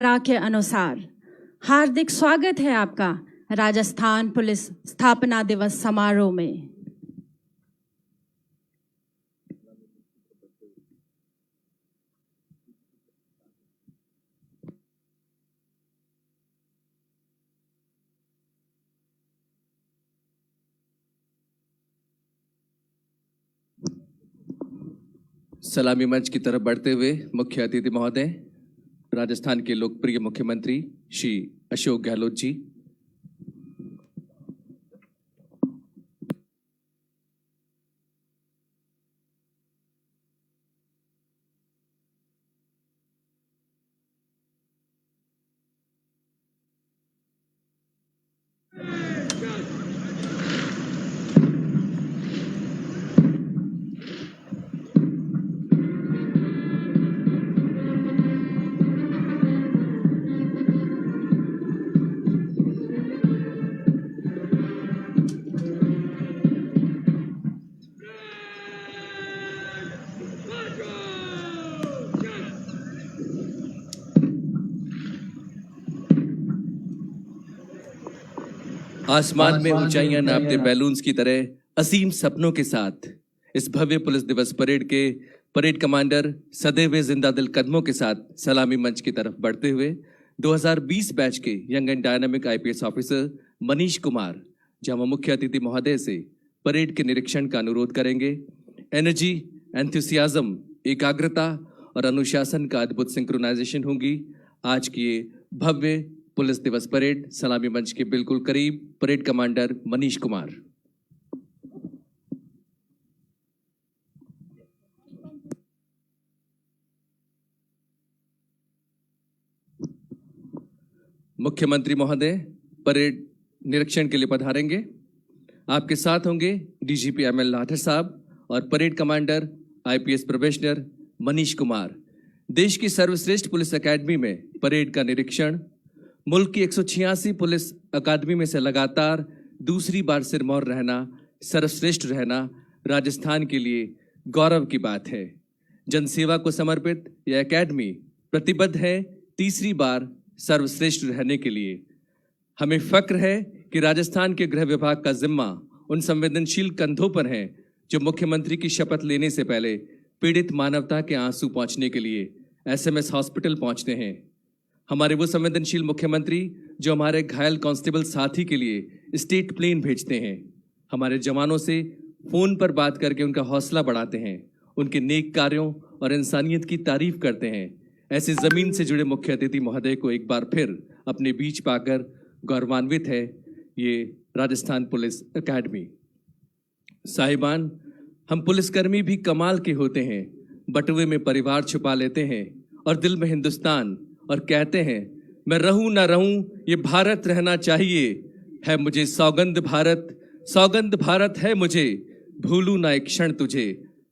के अनुसार हार्दिक स्वागत है आपका राजस्थान पुलिस स्थापना दिवस समारोह में। सलामी मंच की तरफ बढ़ते हुए मुख्य अतिथि महोदय, राजस्थान के लोकप्रिय मुख्यमंत्री श्री अशोक गहलोत जी। आसमान में ऊंचाइयां नापते बैलून्स की तरह असीम सपनों के साथ इस भव्य पुलिस दिवस परेड के परेड कमांडर सदैव जिंदा दिल कदमों के साथ सलामी मंच की तरफ बढ़ते हुए 2020 बैच के young and dynamic IPS officer Manish Kumar जहां मुख्य अतिथि महोदय से परेड के निरीक्षण का अनुरोध करेंगे। एनर्जी, एंथुसियाज्म, एकाग्रता और अनुशासन का अद्भुत सिंक्रोनाइजेशन होगी आज की ये भव्य पुलिस दिवस परेड। सलामी मंच के बिल्कुल करीब परेड कमांडर मनीष कुमार। मुख्यमंत्री महोदय परेड निरीक्षण के लिए पधारेंगे। आपके साथ होंगे डीजीपी एमएल लाठर साहब और parade commander IPS probationer Manish Kumar. देश की सर्वश्रेष्ठ पुलिस अकादमी में परेड का निरीक्षण मुल्क की 186 पुलिस अकादमी में से लगातार दूसरी बार सिरमौर रहना, सर्वश्रेष्ठ रहना राजस्थान के लिए गौरव की बात है। जनसेवा को समर्पित यह अकादमी प्रतिबद्ध है तीसरी बार सर्वश्रेष्ठ रहने के लिए। हमें फक्र है कि राजस्थान के गृह विभाग का जिम्मा उन संवेदनशील कंधों पर है जो मुख्यमंत्री की शपथ लेने से पहले पीड़ित मानवता के आंसू पहुंचने के लिए एसएमएस हॉस्पिटल पहुंचते हैं। हमारे वो संवेदनशील मुख्यमंत्री जो हमारे घायल कांस्टेबल साथी के लिए स्टेट प्लेन भेजते हैं, हमारे जवानों से फोन पर बात करके उनका हौसला बढ़ाते हैं, उनके नेक कार्यों और इंसानियत की तारीफ करते हैं। ऐसे जमीन से जुड़े मुख्य अतिथि महोदय को एक बार फिर अपने बीच पाकर गौरवान्वित है ये राजस्थान पुलिस अकादमी। साहिबान, हम पुलिसकर्मी भी कमाल के होते हैं। बटुए में परिवार छुपा लेते हैं और दिल में हिंदुस्तान, और कहते हैं मैं रहूं ना रहूं ये भारत रहना चाहिए। है मुझे सौगंध भारत है मुझे, भूलूं ना एक क्षण तुझे,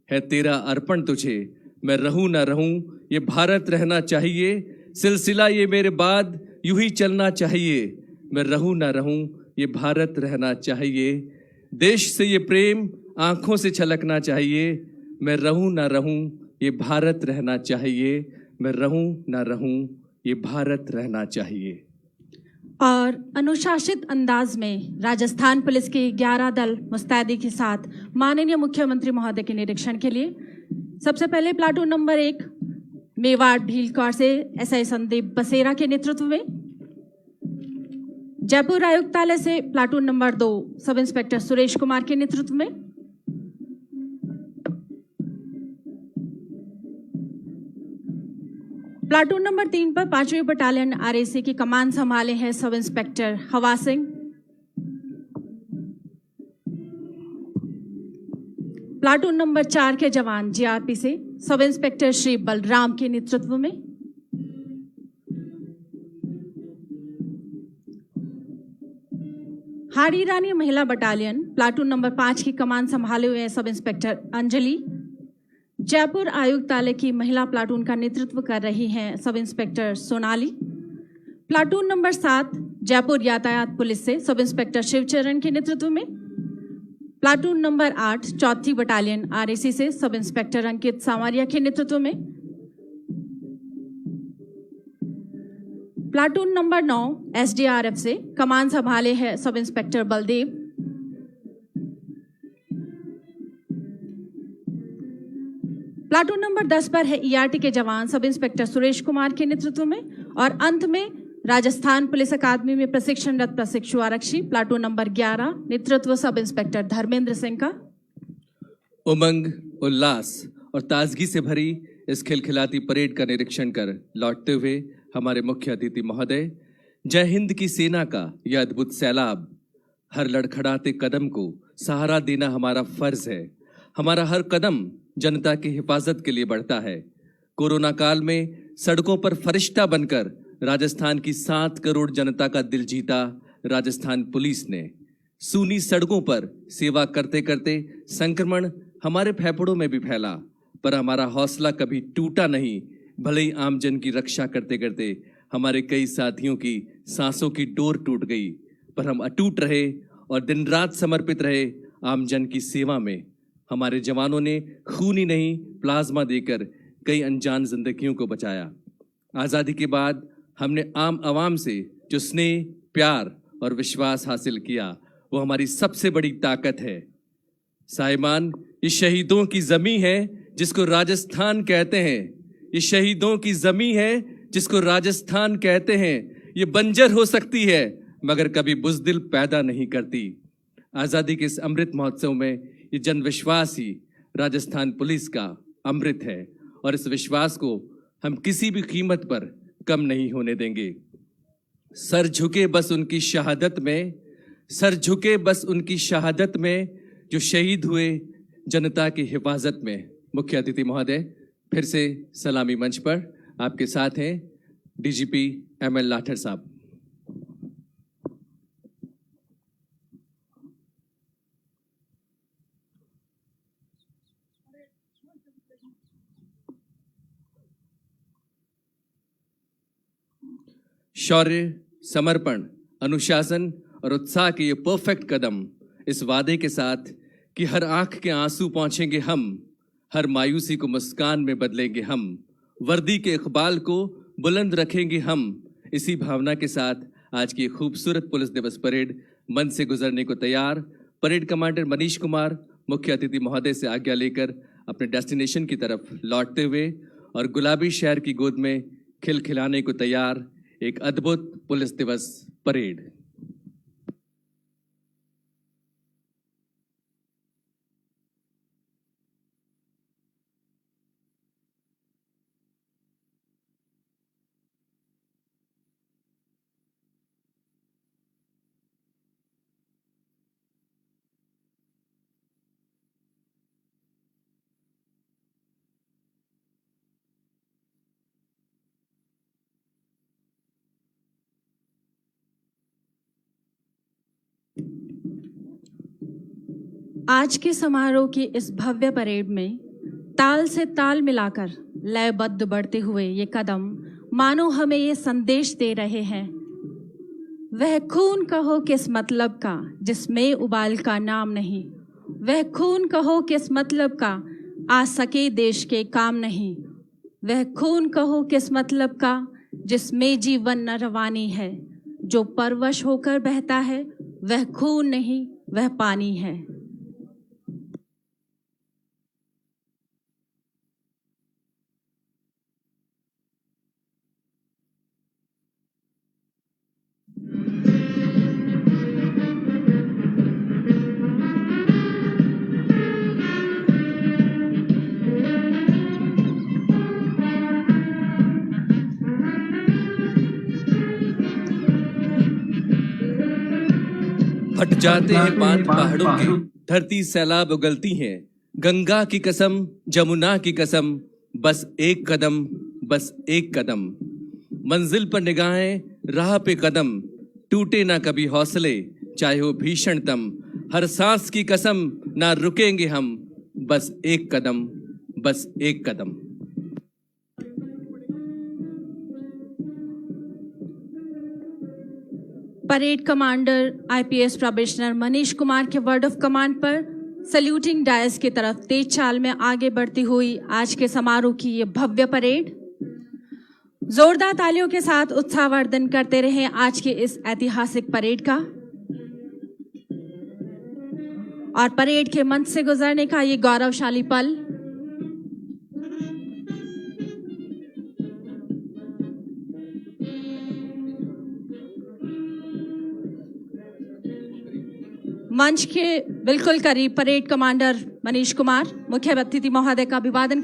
है तेरा अर्पण तुझे। मैं रहूं ना रहूं ये भारत रहना चाहिए, सिलसिला ये मेरे बाद यूं ही चलना चाहिए। मैं रहूं ना रहूं ये भारत रहना चाहिए, देश से ये प्रेम आंखों से छलकना चाहिए। मैं रहूं ना रहूं ये भारत रहना चाहिए, मैं रहूं ना रहूं ये भारत रहना चाहिए। और अनुशासित अंदाज में राजस्थान पुलिस के 11 दल मुस्तैदी के साथ माननीय मुख्यमंत्री महोदय के निरीक्षण के लिए सबसे पहले प्लाटून नंबर 1 मेवाड़ भीलकौर से एसआई संदीप बसेरा के नेतृत्व में, जयपुर आयुक्तालय से platoon number 2 sub inspector Suresh Kumar के नेतृत्व में, प्लाटून नंबर 3 पर 5वीं बटालियन आरएसी की कमान संभाले हैं सब इंस्पेक्टर हवा सिंह। प्लाटून नंबर 4 के जवान जीआरपी से सब इंस्पेक्टर श्री बलराम के नेतृत्व में, हाड़ी रानी महिला बटालियन प्लाटून नंबर 5 की कमान संभाले हुए हैं सब इंस्पेक्टर अंजलि। जयपुर आयुक्तालय की महिला प्लाटून का नेतृत्व कर रही हैं sub inspector Sonali. Platoon number 7 Jaipur यातायात पुलिस से सब इंस्पेक्टर शिवचरण के नेतृत्व में, प्लाटून नंबर 8 चौथी बटालियन आरएसी से सब इंस्पेक्टर अंकित सावरिया के नेतृत्व में, प्लाटून नंबर 9 एसडीआरएफ से कमान संभाले हैं sub inspector Baldev. Platoon number 10 पर है ईआरटी के जवान सब इंस्पेक्टर सुरेश कुमार के नेतृत्व में। और अंत में राजस्थान पुलिस अकादमी में प्रशिक्षणरत प्रशिक्षु आरक्षी प्लाटून नंबर 11 नेतृत्व सब इंस्पेक्टर धर्मेंद्र सिंह का। उमंग, उल्लास और ताजगी से भरी इस खिलखिलाती परेड का निरीक्षण कर लौटते हुए हमारे मुख्य अतिथि महोदय, जय हिंद की सेना का यह अद्भुत सैलाब, हर लड़खड़ाते कदम को सहारा देना हमारा फर्ज है। हमारा हर कदम जनता की हिफाजत के लिए बढ़ता है। कोरोना काल में सड़कों पर फरिश्ता बनकर राजस्थान की 7 करोड़ जनता का दिल जीता राजस्थान पुलिस ने। सूनी सड़कों पर सेवा करते करते संक्रमण हमारे फेफड़ों में भी फैला, पर हमारा हौसला कभी टूटा नहीं। भले ही आमजन की रक्षा करते करते हमारे कई साथियों की सांसों की डोर टूट गई, पर हम अटूट रहे और दिन रात समर्पित रहे आमजन की सेवा में। हमारे जवानों ने खून ही नहीं प्लाज्मा देकर कई अनजान जिंदगियों को बचाया। आज़ादी के बाद हमने आम आवाम से जो स्नेह, प्यार और विश्वास हासिल किया, वो हमारी सबसे बड़ी ताकत है। साहिबान, ये शहीदों की ज़मीं है जिसको राजस्थान कहते हैं। ये शहीदों की ज़मीं है जिसको राजस्थान कहते हैं। ये बंजर हो सकती है मगर कभी बुज़दिल पैदा नहीं करती। आज़ादी के इस अमृत महोत्सव में ये जन विश्वास ही राजस्थान पुलिस का अमृत है और इस विश्वास को हम किसी भी कीमत पर कम नहीं होने देंगे। सर झुके बस उनकी शहादत में, सर झुके बस उनकी शहादत में, जो शहीद हुए जनता की हिफाजत में। मुख्य अतिथि महोदय, फिर से सलामी मंच पर आपके साथ हैं डीजीपी एमएल लाठर साहब। शौर्य, समर्पण, अनुशासन और उत्साह के ये परफेक्ट कदम, इस वादे के साथ कि हर आंख के आंसू पहुंचेंगे हम, हर मायूसी को मुस्कान में बदलेंगे हम, वर्दी के इकबाल को बुलंद रखेंगे हम। इसी भावना के साथ आज की खूबसूरत पुलिस दिवस परेड मन से गुजरने को तैयार। परेड कमांडर मनीष कुमार मुख्य अतिथि महोदय से आज्ञा लेकर अपने डेस्टिनेशन की तरफ लौटते हुए और गुलाबी शहर की गोद में खिलखिलाने को तैयार एक अद्भुत पुलिस दिवस परेड। आज के समारोह की इस भव्य परेड में ताल से ताल मिलाकर लयबद्ध बढ़ते हुए ये कदम मानो हमें ये संदेश दे रहे हैं, वह खून कहो किस मतलब का जिसमें उबाल का नाम नहीं, वह खून कहो किस मतलब का आ सके देश के काम नहीं, वह खून कहो किस मतलब का जिसमें जीवन न रवानी है, जो परवश होकर बहता है वह खून नहीं वह पानी है। फट जाते हैं बांध पहाड़ों के, धरती सैलाब उगलती हैं, गंगा की कसम, जमुना की कसम, बस एक कदम, बस एक कदम, मंजिल पर निगाहें, राह पे कदम, टूटे ना कभी हौसले, चाहे हो भीषणतम, हर सांस की कसम, ना रुकेंगे हम, बस एक कदम, बस एक कदम। Parade commander IPS probationer Manish Kumar के वर्ड ऑफ कमांड पर सल्यूटिंग डायस की तरफ तेज चाल में आगे बढ़ती हुई आज के समारोह की ये भव्य परेड जोरदार तालियों के साथ उत्साहवर्धन करते रहें आज के इस ऐतिहासिक परेड का और परेड के मंच से गुजरने का ये गौरवशाली पल मंच के बिल्कुल करीब परेड कमांडर मनीष कुमार मुख्य अतिथि महोदय का अभिवादन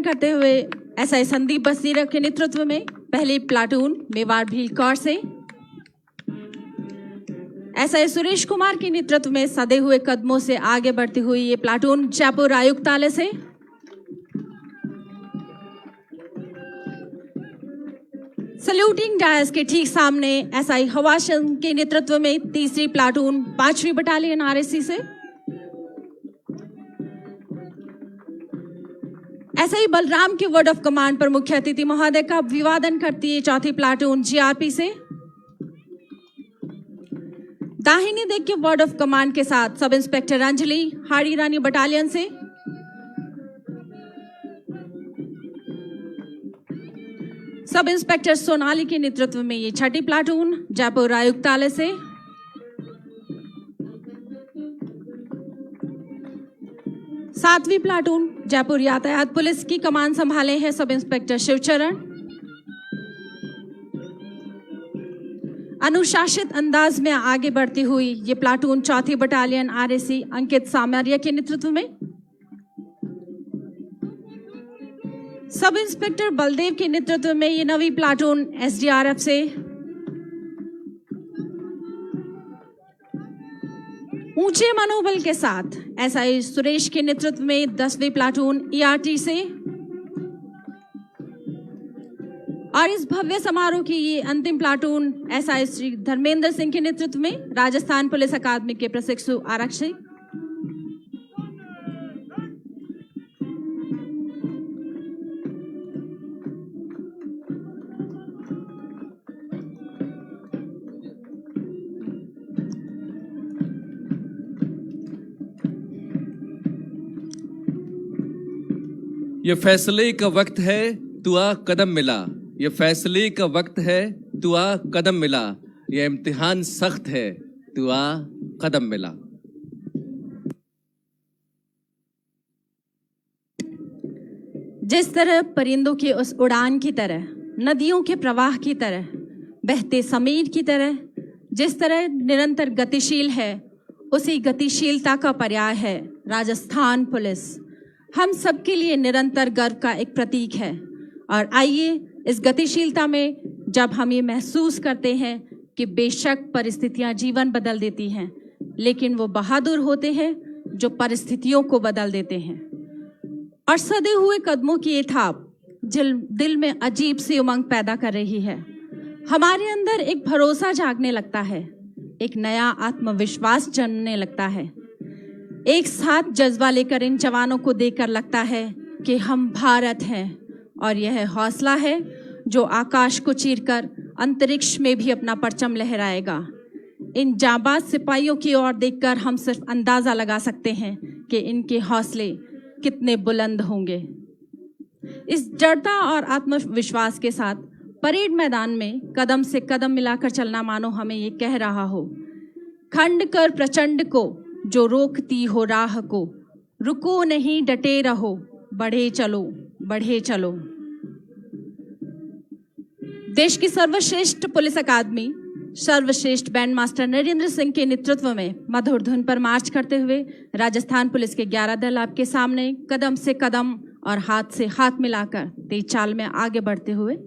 करते हुए एसआई संदीप बस्तीरा के नेतृत्व में पहली प्लाटून मेवाड़ भील कौर से, एसआई सुरेश कुमार के नेतृत्व में सदे हुए कदमों से आगे बढ़ती हुई ये प्लाटून जयपुर आयुक्तालय से, सल्यूटिंग डायस के ठीक सामने एसआई हवाशन के नेतृत्व में तीसरी प्लाटून 5वीं बटालियन आरएससी से, एसआई बलराम के वर्ड ऑफ कमांड पर मुख्य अतिथि महोदय का अभिवादन करती है चौथी प्लाटून जीआरपी से, दाहिनी दिग के वर्ड ऑफ कमांड के साथ sub inspector Anjali Hadi Rani battalion से, सब इंस्पेक्टर सोनाली के नेतृत्व में ये छठी प्लाटून जयपुर आयुक्तालय से, सातवीं प्लाटून जयपुर यातायात पुलिस की कमान संभाले हैं सब इंस्पेक्टर शिवचरण, अनुशासित अंदाज में आगे बढ़ती हुई ये प्लाटून चौथी बटालियन आरएससी अंकित सामरिया के नेतृत्व में, सब इंस्पेक्टर बलदेव के नेतृत्व में ये नवी प्लाटून एसडीआरएफ से, ऊंचे मनोबल के साथ एसआई सुरेश के नेतृत्व में 10वीं प्लाटून ईआरटी से, और इस भव्य समारोह की ये अंतिम प्लाटून एसआई श्री धर्मेंद्र सिंह के नेतृत्व में राजस्थान पुलिस अकादमी के प्रशिक्षु आरक्षी। ये फैसले का वक्त है, तू आ कदम मिला। ये फैसले का वक्त है, तू आ कदम मिला। ये इम्तिहान सख्त है, तू आ कदम मिला। जिस तरह परिंदों की उस उड़ान की तरह, नदियों के प्रवाह की तरह, बहते समीर की तरह जिस तरह निरंतर गतिशील है, उसी गतिशीलता का पर्याय है राजस्थान पुलिस। हम सबके लिए निरंतर गर्व का एक प्रतीक है। और आइए इस गतिशीलता में जब हम ये महसूस करते हैं कि बेशक परिस्थितियां जीवन बदल देती हैं, लेकिन वो बहादुर होते हैं जो परिस्थितियों को बदल देते हैं। और सदे हुए कदमों की ये थाप दिल में अजीब सी उमंग पैदा कर रही है। हमारे अंदर एक भरोसा जागने लगता है, एक नया आत्मविश्वास जन्मने लगता है। एक साथ जज्बा लेकर इन जवानों को देखकर लगता है कि हम भारत हैं, और यह हौसला है जो आकाश को चीरकर अंतरिक्ष में भी अपना परचम लहराएगा। इन जाबाज सिपाहियों की ओर देखकर हम सिर्फ अंदाजा लगा सकते हैं कि इनके हौसले कितने बुलंद होंगे। इस दृढ़ता और आत्मविश्वास के साथ परेड मैदान में कदम से कदम मिलाकर चलना मानो हमें ये कह रहा हो, खंड कर प्रचंड को जो रोकती हो राह को, रुको नहीं डटे रहो, बढ़े चलो बढ़े चलो। देश की सर्वश्रेष्ठ पुलिस अकादमी सर्वश्रेष्ठ बैंड मास्टर नरेंद्र सिंह के नेतृत्व में मधुर धुन पर मार्च करते हुए राजस्थान पुलिस के 11 दल आपके सामने कदम से कदम और हाथ से हाथ मिलाकर तेज चाल में आगे बढ़ते हुए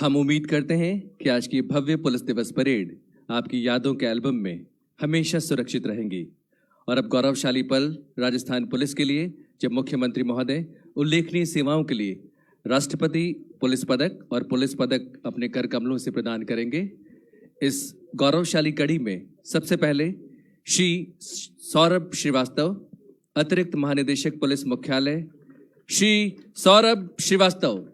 हम उम्मीद करते हैं कि आज की भव्य पुलिस दिवस परेड आपकी यादों के एल्बम में हमेशा सुरक्षित रहेंगी। और अब गौरवशाली पल राजस्थान पुलिस के लिए, जब मुख्यमंत्री महोदय उल्लेखनीय सेवाओं के लिए राष्ट्रपति पुलिस पदक और पुलिस पदक अपने कर कमलों से प्रदान करेंगे। इस गौरवशाली कड़ी में सबसे पहले श्री सौरभ श्रीवास्तव, अतिरिक्त महानिदेशक पुलिस मुख्यालय, श्री सौरभ श्रीवास्तव।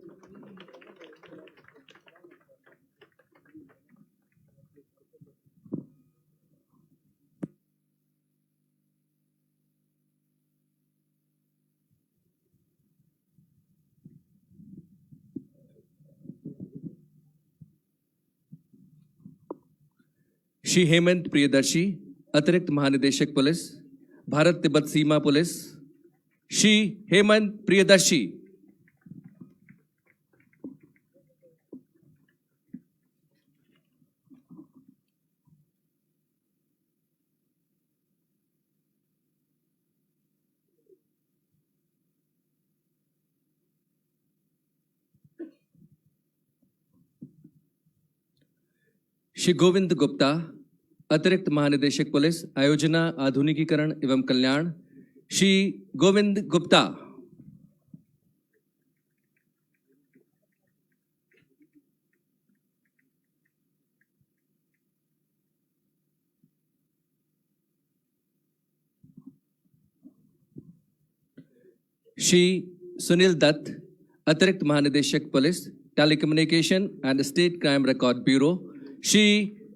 श्री हेमंत प्रियदर्शी, अतिरिक्त महानिदेशक पुलिस, भारत तिब्बत सीमा पुलिस, श्री हेमंत प्रियदर्शी। श्री गोविंद गुप्ता, अतिरिक्त महानिदेशक पुलिस, आयोजना, आधुनिकीकरण एवं कल्याण, श्री गोविंद गुप्ता। श्री सुनील दत्त, अतिरिक्त महानिदेशक police, telecommunication and state crime record bureau, Shri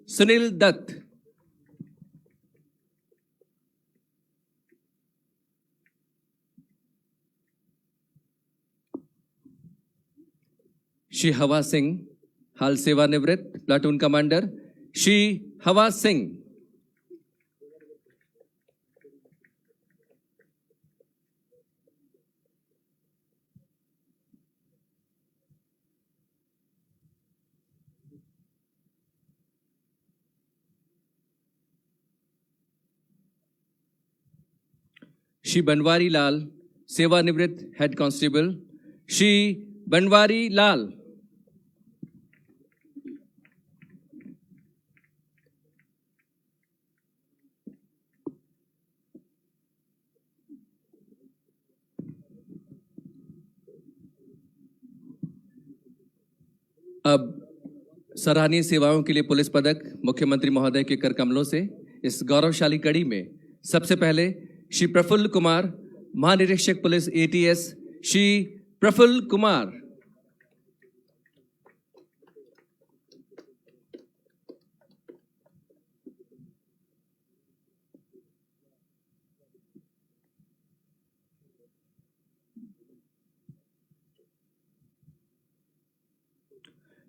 Sunil Dutt. Shri Hawa Singh, हाल सेवानिवृत्त प्लाटून कमांडर, श्री हवा सिंह। श्री बनवारी लाल, सेवानिवृत्त हेड कांस्टेबल, श्री बनवारी लाल। अब सराहनीय सेवाओं के लिए पुलिस पदक मुख्यमंत्री महोदय के कर कमलों से इस गौरवशाली कड़ी में सबसे पहले श्री प्रफुल्ल कुमार, महानिरीक्षक police ATS, Shri Prafulla Kumar.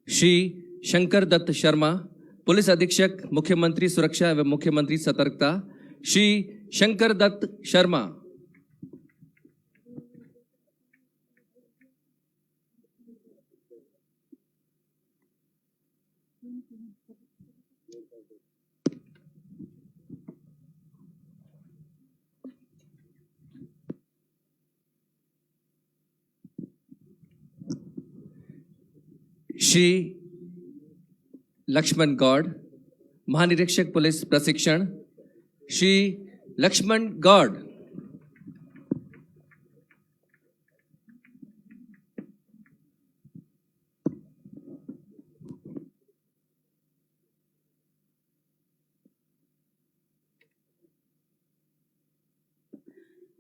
Shri Shankar Dutt Sharma, police अधीक्षक, मुख्यमंत्री सुरक्षा एवं मुख्यमंत्री सतर्कता, श्री शंकर दत्त शर्मा। श्री लक्ष्मण गौड़, महानिरीक्षक पुलिस प्रशिक्षण, श्री लक्ष्मण गौड़।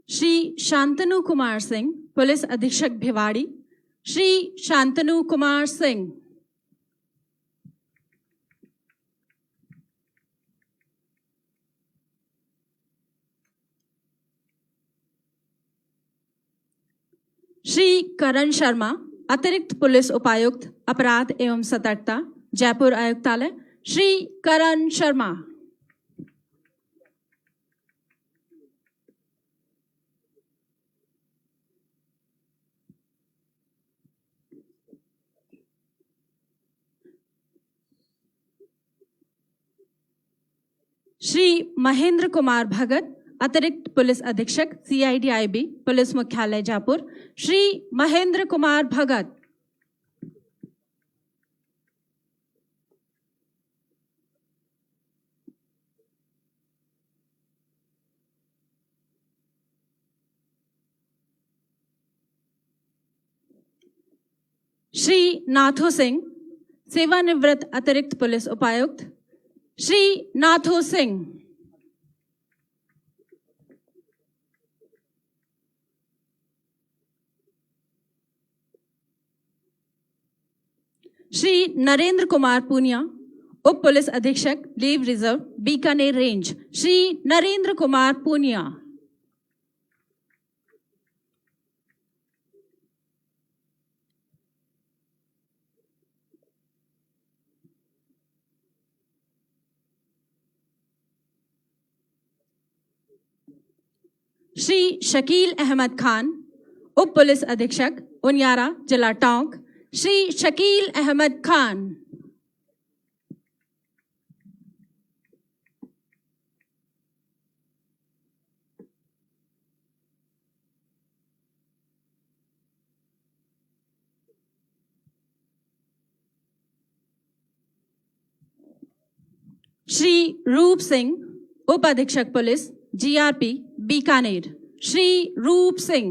श्री शांतनु कुमार सिंह, पुलिस अधीक्षक भिवाड़ी, श्री शांतनु कुमार सिंह। श्री करण शर्मा, अतिरिक्त पुलिस उपायुक्त अपराध एवं सतर्कता, जयपुर आयुक्तालय, श्री करण शर्मा। श्री महेंद्र कुमार भगत, अतिरिक्त पुलिस अधीक्षक CID-IB, पुलिस मुख्यालय जयपुर, श्री महेंद्र कुमार भगत। श्री नाथो सिंह, सेवानिवृत्त अतिरिक्त पुलिस उपायुक्त। श्री नाथो सिंह। श्री नरेंद्र कुमार पूनिया, उप पुलिस अधीक्षक leave reserve, Bikaner range. Shri Narendra Kumar Punia. Shri Shakeel Ahmed Khan, उप पुलिस अधीक्षक उनियारा, जिला टोंक। श्री शकील अहमद खान। श्री रूप सिंह, उप अधीक्षक पुलिस, जीआरपी, बीकानेर। श्री रूप सिंह।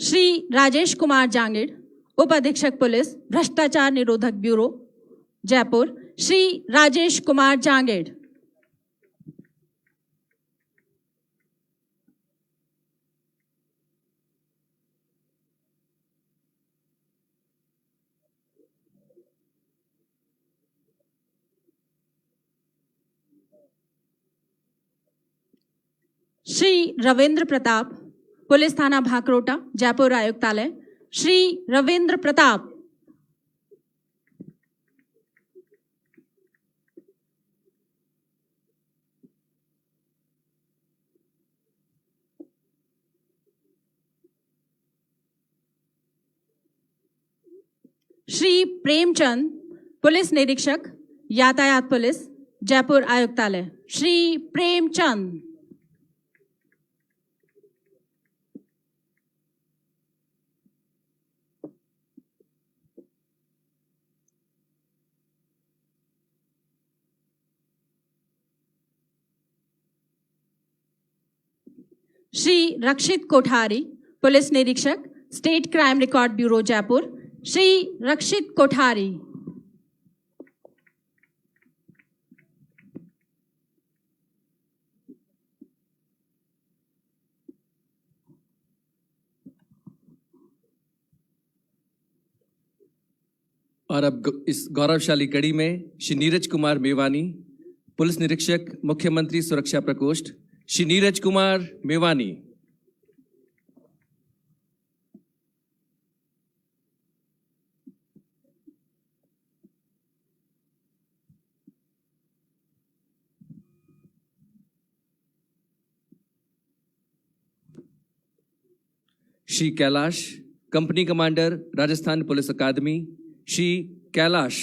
श्री राजेश कुमार जांगिड़, उप अधीक्षक पुलिस, भ्रष्टाचार निरोधक ब्यूरो, जयपुर। श्री राजेश कुमार जांगिड़। श्री रविंद्र प्रताप, पुलिस थाना भाकरोटा, जयपुर आयुक्तालय। श्री रविंद्र प्रताप। श्री प्रेमचंद, पुलिस निरीक्षक, यातायात पुलिस, जयपुर आयुक्तालय। श्री प्रेमचंद। श्री रक्षित कोठारी, पुलिस निरीक्षक, state crime record bureau, Jaipur. Shri Rakshit Kothari. और अब इस गौरवशाली कड़ी में श्री नीरज कुमार मेवानी, पुलिस निरीक्षक, मुख्यमंत्री सुरक्षा प्रकोष्ठ। Shri Neeraj Kumar Mewani. Shri Kailash, company commander, Rajasthan police अकादमी। श्री कैलाश।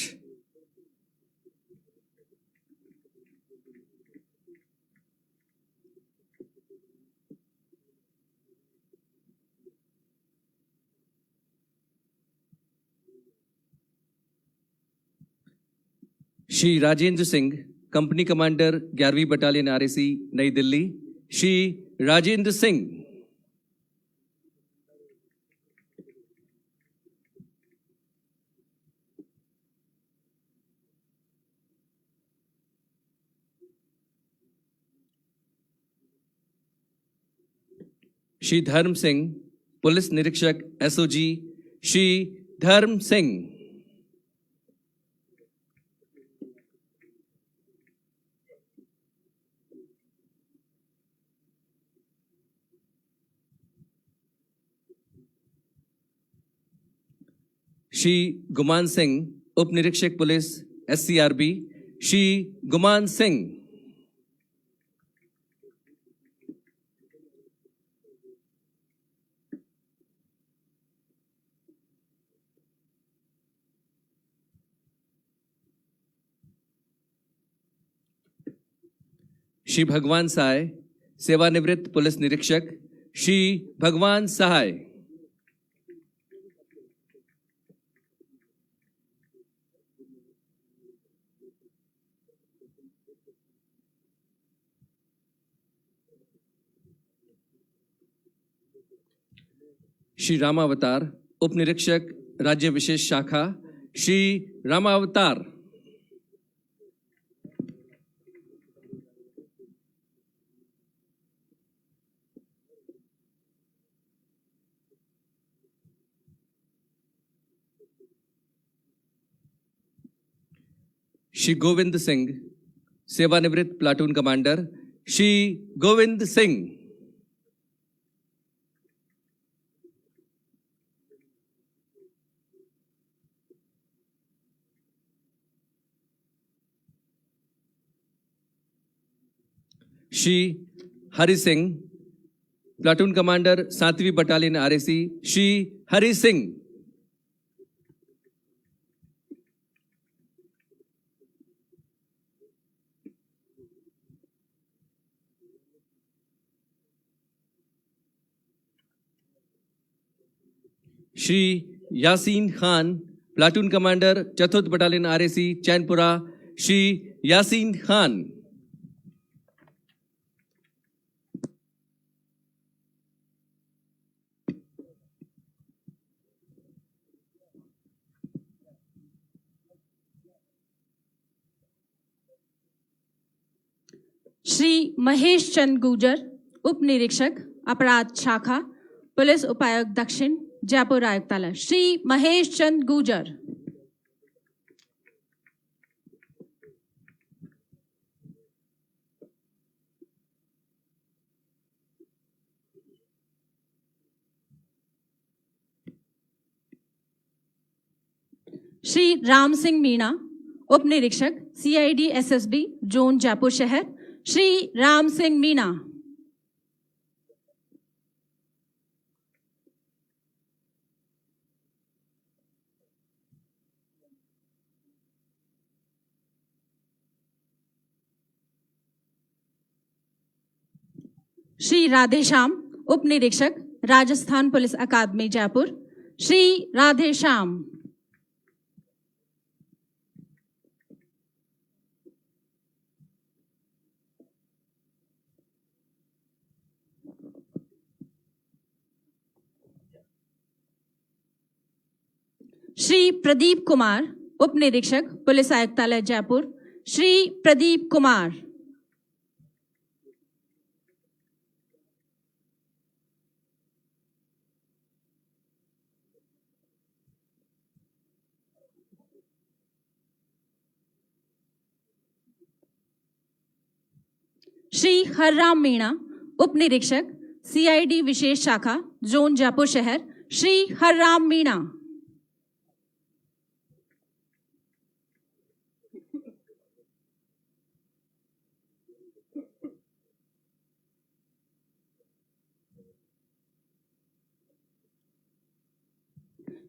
श्री राजेंद्र सिंह, कंपनी कमांडर, 11वीं बटालियन आरएसी, नई दिल्ली। श्री राजेंद्र सिंह। श्री धर्म सिंह, पुलिस निरीक्षक, एसओजी। श्री धर्म सिंह। श्री गुमान सिंह, उप निरीक्षक पुलिस, एससीआरबी। श्री गुमान सिंह। श्री भगवान सहाय, सेवानिवृत्त पुलिस निरीक्षक। श्री भगवान सहाय। श्री रामावतार, उप निरीक्षक राज्य विशेष शाखा, श्री रामावतार। श्री गोविंद सिंह, सेवानिवृत्त platoon commander, Shri Govind Singh. Shri Hari Singh, platoon commander 7वीं battalion RAC, Shri Hari Singh. Shri Yasin Khan, platoon commander 4th battalion RAC Chainpura, Shri Yasin Khan. Shri Mahesh Chand Gurjar, उप निरीक्षक अपराध शाखा, पुलिस उपायुक्त दक्षिण, जयपुर आयुक्तालय। श्री महेश चंद गुर्जर। श्री राम सिंह मीणा, उप निरीक्षक CID SSB जोन जयपुर शहर, श्री राम सिंह मीणा। श्री राधेश्याम, उप निरीक्षक राजस्थान पुलिस अकादमी जयपुर, श्री राधेश्याम। श्री प्रदीप कुमार, उप निरीक्षक पुलिस आयुक्तालय जयपुर, श्री प्रदीप कुमार। श्री हरराम मीणा, उप निरीक्षक CID विशेष शाखा जोन जयपुर शहर, श्री हरराम मीणा।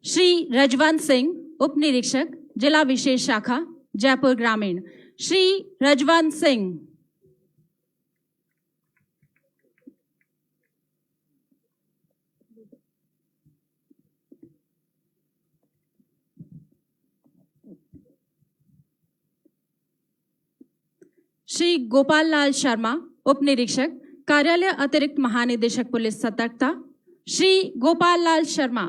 श्री रजवंत सिंह, उप निरीक्षक जिला विशेष शाखा जयपुर ग्रामीण, श्री रजवंत सिंह। श्री गोपाल लाल शर्मा, उप निरीक्षक कार्यालय अतिरिक्त महानिदेशक पुलिस सतर्कता, श्री गोपाल लाल शर्मा।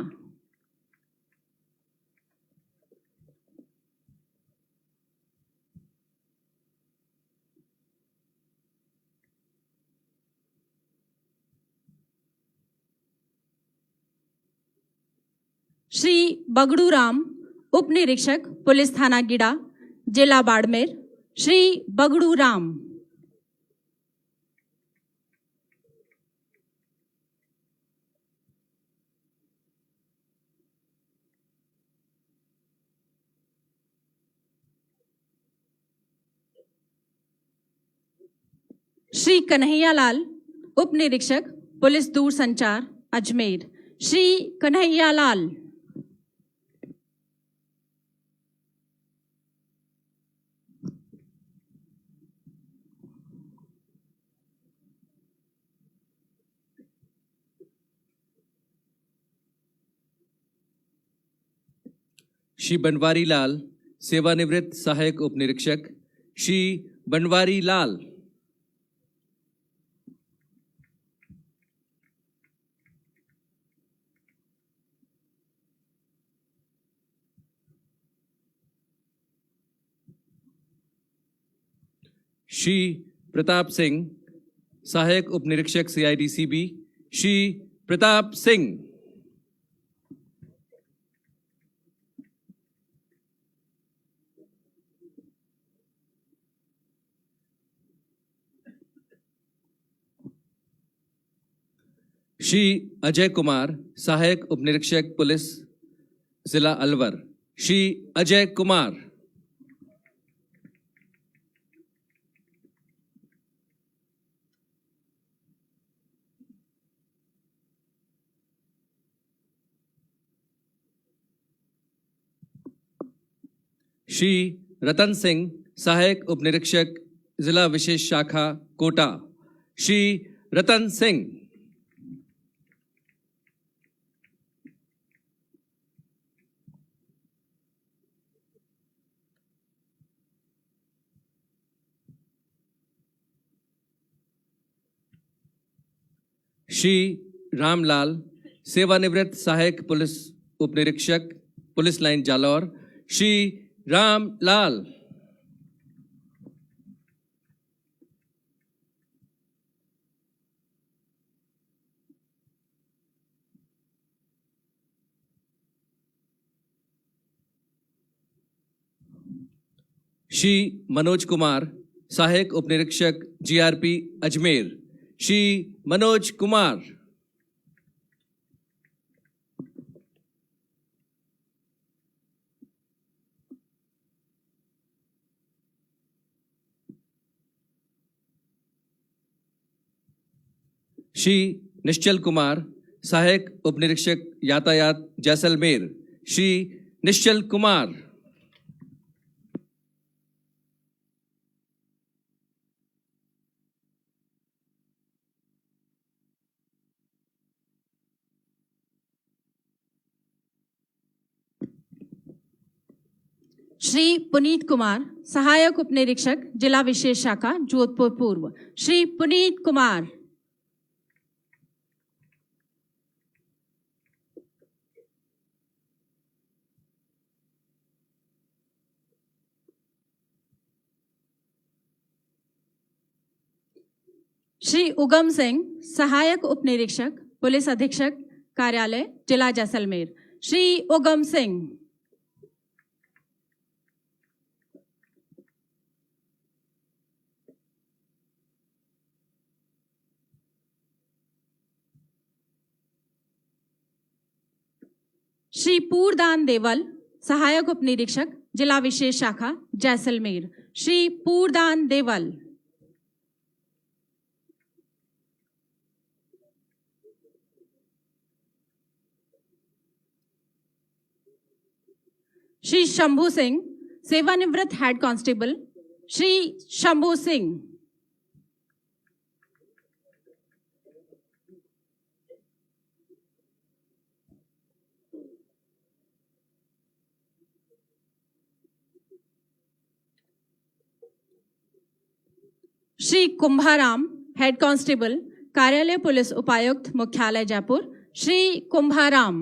श्री बगड़ू राम, उप निरीक्षक पुलिस थाना गिडा, जिला बाड़मेर, श्री बगड़ू राम। श्री कन्हैया लाल, उप निरीक्षक पुलिस दूरसंचार अजमेर, श्री कन्हैया लाल। श्री बनवारी लाल, सेवानिवृत्त सहायक उप निरीक्षक, श्री बनवारी लाल। श्री प्रताप सिंह, सहायक उप निरीक्षक CIDCB, श्री प्रताप सिंह। श्री अजय कुमार, सहायक उप निरीक्षक पुलिस, जिला अलवर, श्री अजय कुमार। श्री रतन सिंह, सहायक उप निरीक्षक, जिला विशेष शाखा कोटा, श्री रतन सिंह। श्री रामलाल, सेवानिवृत्त सहायक पुलिस उप निरीक्षक, पुलिस लाइन जालौर, श्री रामलाल। श्री मनोज कुमार, सहायक उप निरीक्षक GRP अजमेर, श्री मनोज कुमार। श्री निश्चल कुमार, सहायक उप निरीक्षक यातायात जैसलमेर, श्री निश्चल कुमार। श्री पुनीत कुमार, सहायक उप निरीक्षक, जिला विशेष शाखा जोधपुर पूर्व, श्री पुनीत कुमार। श्री उगम सिंह, सहायक उप निरीक्षक, पुलिस अधीक्षक कार्यालय, जिला जैसलमेर, श्री उगम सिंह। श्री पूरदान देवल, सहायक उप निरीक्षक, जिला विशेष शाखा जैसलमेर, श्री पूरदान देवल। श्री शंभू सिंह, सेवानिवृत्त head constable, Shri Shambhu Singh. Shri Kumbharam, head constable, कार्यालय पुलिस उपायुक्त मुख्यालय जयपुर, श्री कुंभाराम।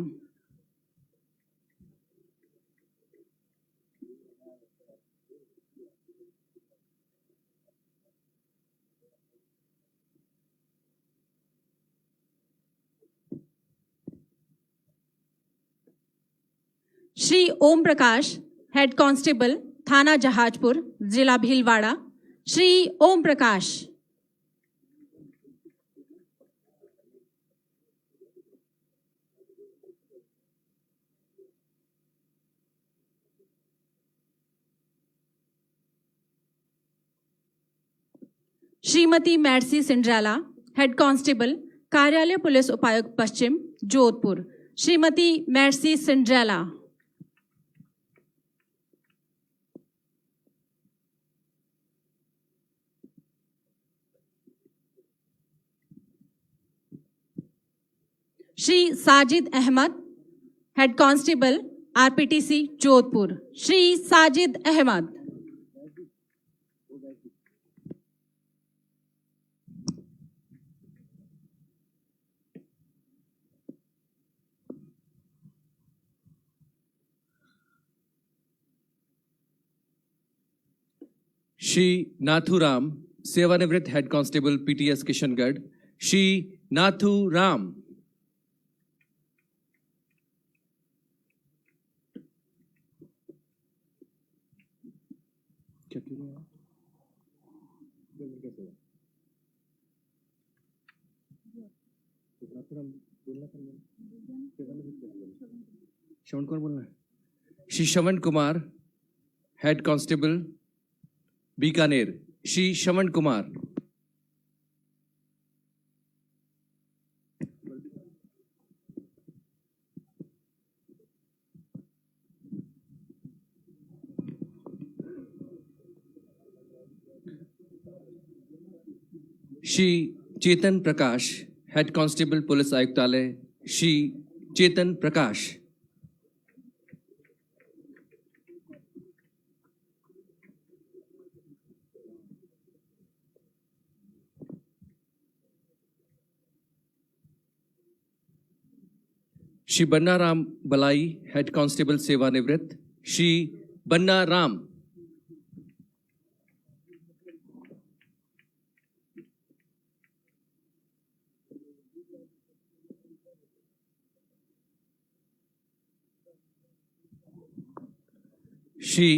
श्री ओम प्रकाश, हेड कांस्टेबल, थाना जहाजपुर, जिला Bhilwara, Shri Om Prakash. Shrimati Mercy Cinderella, head constable, कार्यालय पुलिस उपायुक्त पश्चिम, Jodhpur, Shrimati Mercy Cinderella. Shri Sajid Ahmad, head constable, RPTC Jodhpur, Shri Sajid Ahmad. Shri Nathuram, सेवानिवृत्त head constable PTS Kishangarh, Shri Nathuram. Shravan कौन बोलना है? Shri Shravan Kumar, head constable Bikaner, Shri Shravan Kumar. श्री चेतन प्रकाश, हेड कांस्टेबल पुलिस आयुक्तालय, श्री चेतन प्रकाश। श्री बन्ना राम बलाई, हेड कांस्टेबल सेवानिवृत्त, Shri Banna Ram. Shri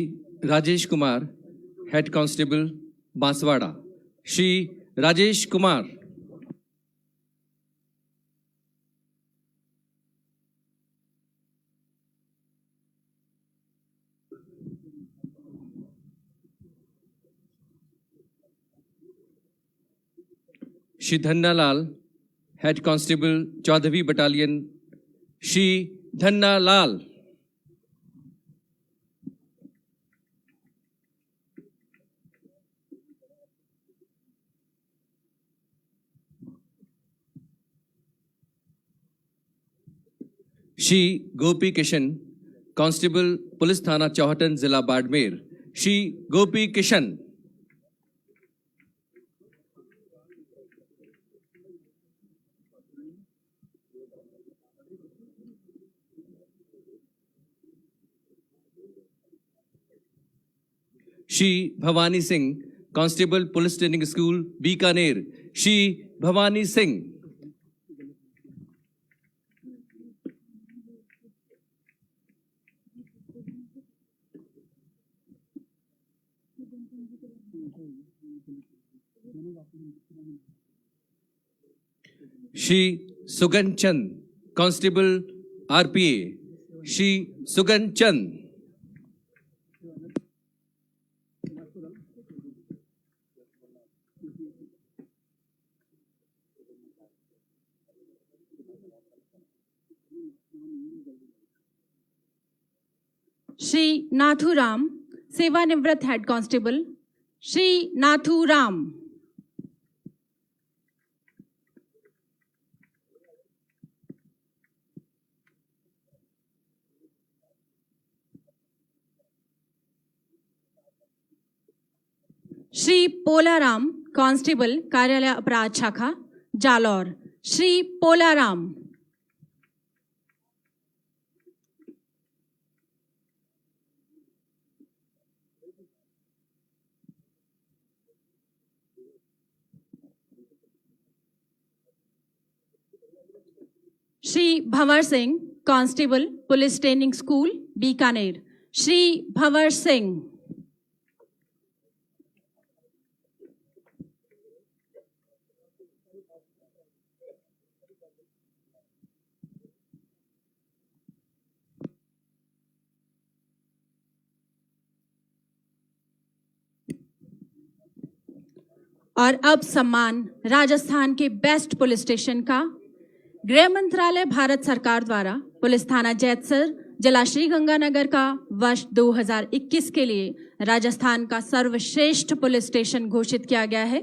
Rajesh Kumar, head constable Banswara, Shri Rajesh Kumar. Shri Dhannalal, head constable 14वीं battalion, Shri Dhannalal. Shri Gopi Kishan, constable police थाना चौहटन, जिला Barmer, Shri Gopi Kishan. Shri Bhawani Singh, constable police training school Bikaner, Shri Bhawani Singh. Shri Sugan Chand, constable RPA, Shri Sugan Chand. Shri Nathuram, सेवानिवृत्त head constable, Shri Nathuram. Shri Polaram, constable कार्यालय अपराध शाखा Jalore, Shri पोलाराम। Shri Bhanwar Singh, constable police training school Bikaner, Shri Bhanwar Singh. और अब सम्मान राजस्थान के बेस्ट पुलिस स्टेशन का। गृह मंत्रालय भारत सरकार द्वारा पुलिस थाना जैतसर, जिला श्रीगंगानगर का वर्ष 2021 के लिए राजस्थान का सर्वश्रेष्ठ पुलिस स्टेशन घोषित किया गया है।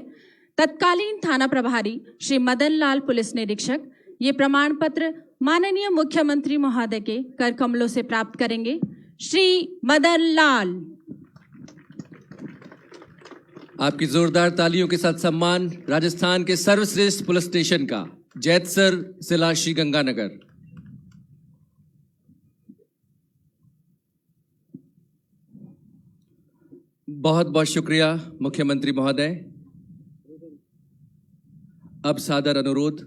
तत्कालीन थाना प्रभारी श्री मदन लाल पुलिस निरीक्षक ये प्रमाण पत्र माननीय मुख्यमंत्री महोदय के कर कमलों से प्राप्त करेंगे। श्री मदन लाल। आपकी जोरदार तालियों के साथ सम्मान राजस्थान के सर्वश्रेष्ठ पुलिस स्टेशन का, जैतसर, जिला श्रीगंगानगर। बहुत बहुत शुक्रिया मुख्यमंत्री महोदय। अब सादर अनुरोध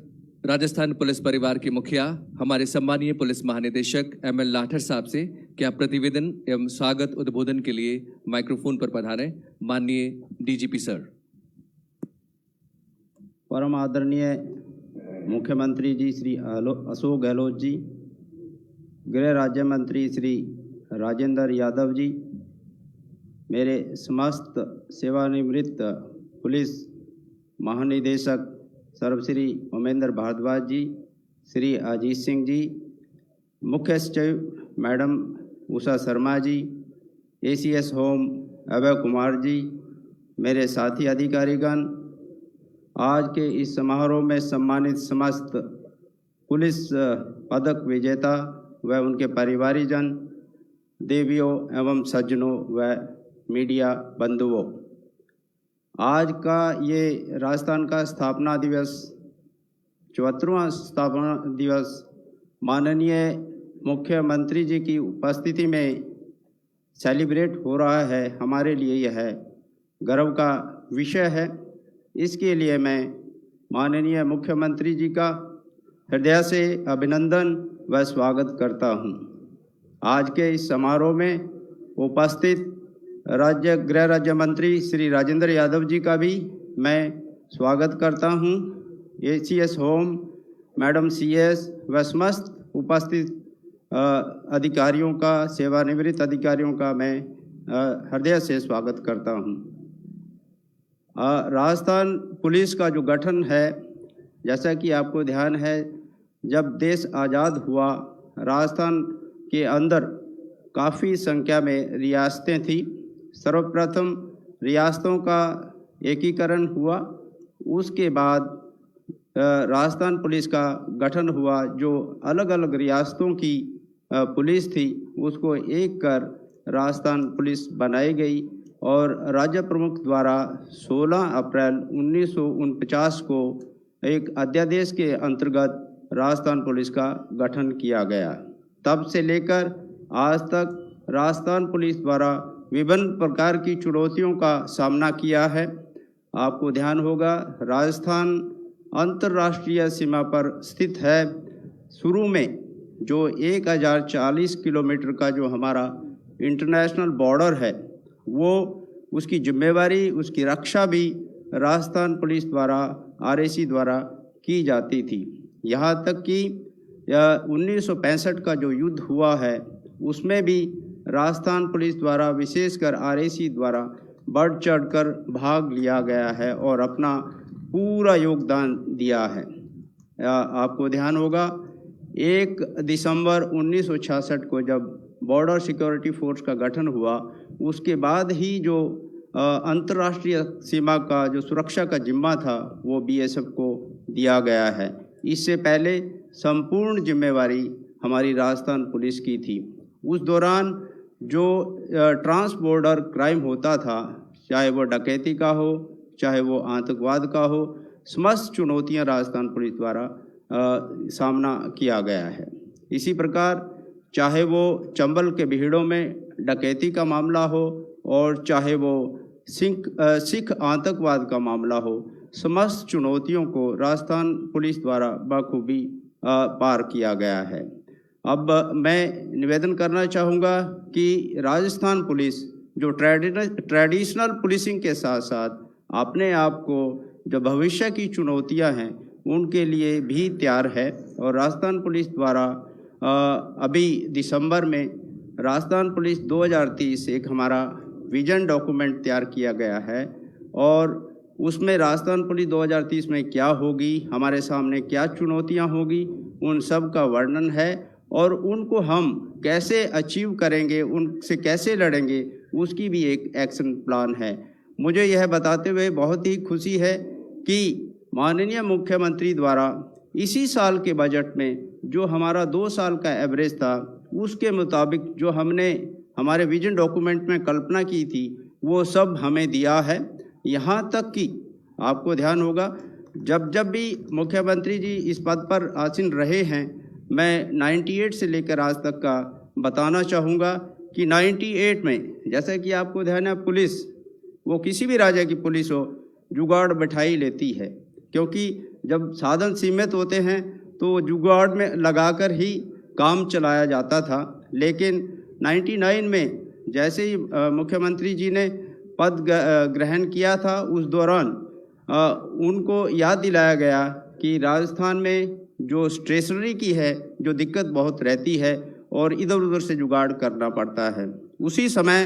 राजस्थान पुलिस परिवार के मुखिया हमारे सम्मानीय पुलिस महानिदेशक ML लाठर साहब से कि आप प्रतिवेदन एवं स्वागत उद्बोधन के लिए माइक्रोफोन पर पधारें। माननीय DGP सर। परम आदरणीय मुख्यमंत्री जी श्री अशोक गहलोत जी, गृह राज्य मंत्री श्री राजेंद्र यादव जी, मेरे समस्त सेवानिवृत्त पुलिस महानिदेशक सर्वश्री उमेंद्र भारद्वाज जी, श्री अजीत सिंह जी, मुख्य सचिव madam Usha Sharma ji, ACS home Abhay Kumar ji, मेरे साथी अधिकारीगण, आज के इस समारोह में सम्मानित समस्त पुलिस पदक विजेता व उनके परिवारीजन, देवियों एवं सज्जनों व मीडिया बंधुओं, आज का ये राजस्थान का स्थापना दिवस 74वां स्थापना दिवस माननीय मुख्यमंत्री जी की उपस्थिति में सेलिब्रेट हो रहा है। हमारे लिए यह गर्व का विषय है। इसके लिए मैं माननीय मुख्यमंत्री जी का हृदय से अभिनंदन व स्वागत करता हूं। आज के इस समारोह में उपस्थित गृह राज्य मंत्री श्री राजेंद्र यादव जी का भी मैं स्वागत करता हूं। ACS होम मैडम CS व समस्त उपस्थित अधिकारियों का, सेवानिवृत्त अधिकारियों का मैं हृदय से स्वागत करता हूं। राजस्थान पुलिस का जो गठन है, जैसा कि आपको ध्यान है, जब देश आज़ाद हुआ राजस्थान के अंदर काफ़ी संख्या में रियासतें थी। सर्वप्रथम रियासतों का एकीकरण हुआ, उसके बाद राजस्थान पुलिस का गठन हुआ। जो अलग अलग रियासतों की पुलिस थी उसको एक कर राजस्थान पुलिस बनाई गई और राज्य प्रमुख द्वारा 16 अप्रैल 1949 को एक अध्यादेश के अंतर्गत राजस्थान पुलिस का गठन किया गया। तब से लेकर आज तक राजस्थान पुलिस द्वारा विभिन्न प्रकार की चुनौतियों का सामना किया है। आपको ध्यान होगा, राजस्थान अंतर्राष्ट्रीय सीमा पर स्थित है। शुरू में जो 1040 किलोमीटर का जो हमारा इंटरनेशनल बॉर्डर है, वो उसकी जिम्मेवारी, उसकी रक्षा भी राजस्थान पुलिस द्वारा, RAC द्वारा की जाती थी। यहाँ तक कि 1965 का जो युद्ध हुआ है उसमें भी राजस्थान पुलिस द्वारा, विशेषकर RAC द्वारा बढ़ चढ़कर भाग लिया गया है और अपना पूरा योगदान दिया है। आपको ध्यान होगा, 1 दिसंबर 1966 को जब बॉर्डर सिक्योरिटी फोर्स का गठन हुआ, उसके बाद ही जो अंतर्राष्ट्रीय सीमा का जो सुरक्षा का जिम्मा था वो BSF को दिया गया है। इससे पहले संपूर्ण जिम्मेवारी हमारी राजस्थान पुलिस की थी। उस दौरान जो ट्रांस बॉर्डर क्राइम होता था, चाहे वो डकैती का हो, चाहे वो आतंकवाद का हो, समस्त चुनौतियां राजस्थान पुलिस द्वारा सामना किया गया है। इसी प्रकार चाहे वो चंबल के भीड़ों में डकैती का मामला हो और चाहे वो सिख आतंकवाद का मामला हो, समस्त चुनौतियों को राजस्थान पुलिस द्वारा बखूबी पार किया गया है। अब मैं निवेदन करना चाहूँगा कि राजस्थान पुलिस जो ट्रेडिशनल पुलिसिंग के साथ साथ अपने आप को जो भविष्य की चुनौतियां हैं उनके लिए भी तैयार है। और राजस्थान पुलिस द्वारा अभी दिसंबर में राजस्थान पुलिस 2030 एक हमारा विजन डॉक्यूमेंट तैयार किया गया है और उसमें राजस्थान पुलिस 2030 में क्या होगी, हमारे सामने क्या चुनौतियां होगी, उन सब का वर्णन है और उनको हम कैसे अचीव करेंगे, उनसे कैसे लड़ेंगे, उसकी भी एक एक्शन प्लान है। मुझे यह बताते हुए बहुत ही खुशी है कि माननीय मुख्यमंत्री द्वारा इसी साल के बजट में जो हमारा 2 साल का एवरेज था, उसके मुताबिक जो हमने हमारे विजन डॉक्यूमेंट में कल्पना की थी वो सब हमें दिया है। यहाँ तक कि आपको ध्यान होगा, जब भी मुख्यमंत्री जी इस पद पर आसीन रहे हैं, मैं 98 से लेकर आज तक का बताना चाहूँगा कि 98 में, जैसा कि आपको ध्यान है, पुलिस, वो किसी भी राज्य की पुलिस हो, जुगाड़ बैठाई लेती है, क्योंकि जब साधन सीमित होते हैं तो जुगाड़ में लगाकर ही काम चलाया जाता था। लेकिन 99 में जैसे ही मुख्यमंत्री जी ने पद ग्रहण किया था, उस दौरान उनको याद दिलाया गया कि राजस्थान में जो स्टेशनरी की है जो दिक्कत बहुत रहती है और इधर उधर से जुगाड़ करना पड़ता है। उसी समय